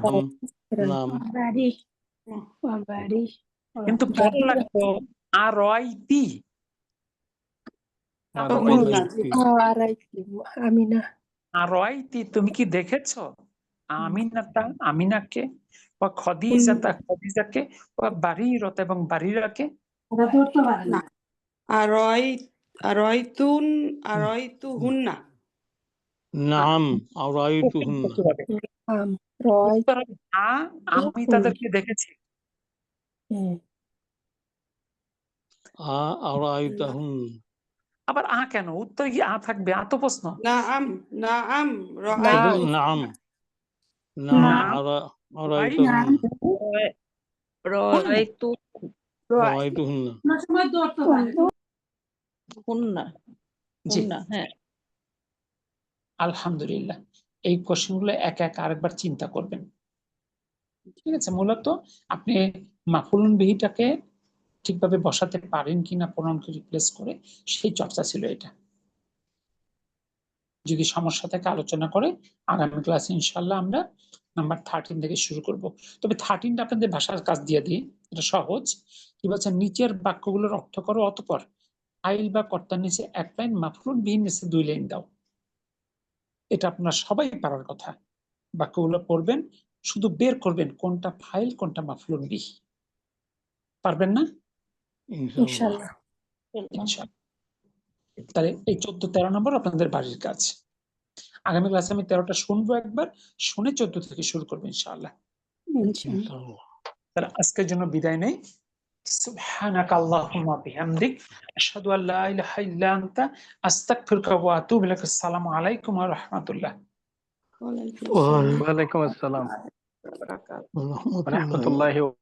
কিন্তু পড়া লাগতো আরাইতি। আরাইতি, তুমি কি দেখেছো? আমিনাতা, আমিনাকে, ওয়া খদিজাতা, খদিজাকে, ওয়া বারিরাতা এবং বারিরাকে। না, আরাইতুহুন্না। নাম আরাইতুহুন উত্তর কিভাবে? রয় উত্তর হবে আমি তাদেরকে দেখেছি। আরাইতাহুন আবার কেন? উত্তর কি থাকবে? তো প্রশ্ন। নাআম নাআম না, রাআইতু নাম নাম নাম আরাইতাহুন রাআইতু রাআইতুহুন হুন্না জি, হুন্না, হ্যাঁ। আলহামদুলিল্লাহ। এই কোশ্চেনগুলো একা একা আরেকবার চিন্তা করবেন। ঠিক আছে, মূলত আপনি মাফুলুন বিহিটাকে ঠিকভাবে বসাতে পারেন কিনা প্রোনাউনকে রিপ্লেস করে, সেই চর্চা ছিল এটা। যদি সমস্যা থাকে আলোচনা করে আগামী ক্লাসে ইনশাল্লাহ আমরা নাম্বার 13 থেকে শুরু করব। তবে 13টা আপনাদের ভাষার কাজ দিয়ে দিই, এটা সহজ। কি বলছে, নিচের বাক্যগুলোর অর্থ করো, অতঃপর ফাইল বা কর্তার নিচে এক লাইন, মাফুলুন বিহির নিচে 2 লাইন দাও। এটা আপনার সবাই পারার কথা। বাক্যগুলো পড়বেন, শুধু বের করবেন কোনটা ফাইল কোনটা মাফুলুন বিহি। পারবেন না? ইনশাআল্লাহ। ইনশাআল্লাহ। তাহলে এই 14-13 নম্বর আপনাদের বাড়ির কাজ। আগামী ক্লাসে আমি 13টা শুনবো একবার, শুনে 14 থেকে শুরু করবো ইনশাআল্লাহ। ইনশাআল্লাহ। তাহলে আজকের জন্য বিদায় নেই। সুবহানাকা আল্লাহুম্মা বিহামদিক আশহাদু আল্লা ইলাহা ইল্লা আনতা আস্তাগফিরুকা ওয়া আতুবু ইলাইক। আসসালামু আলাইকুম ওয়া রাহমাতুল্লাহ। ওয়ালাইকুম ওয়া ওয়ালাইকুম আসসালাম আসসালাম। ওয়া রাহমাতুল্লাহি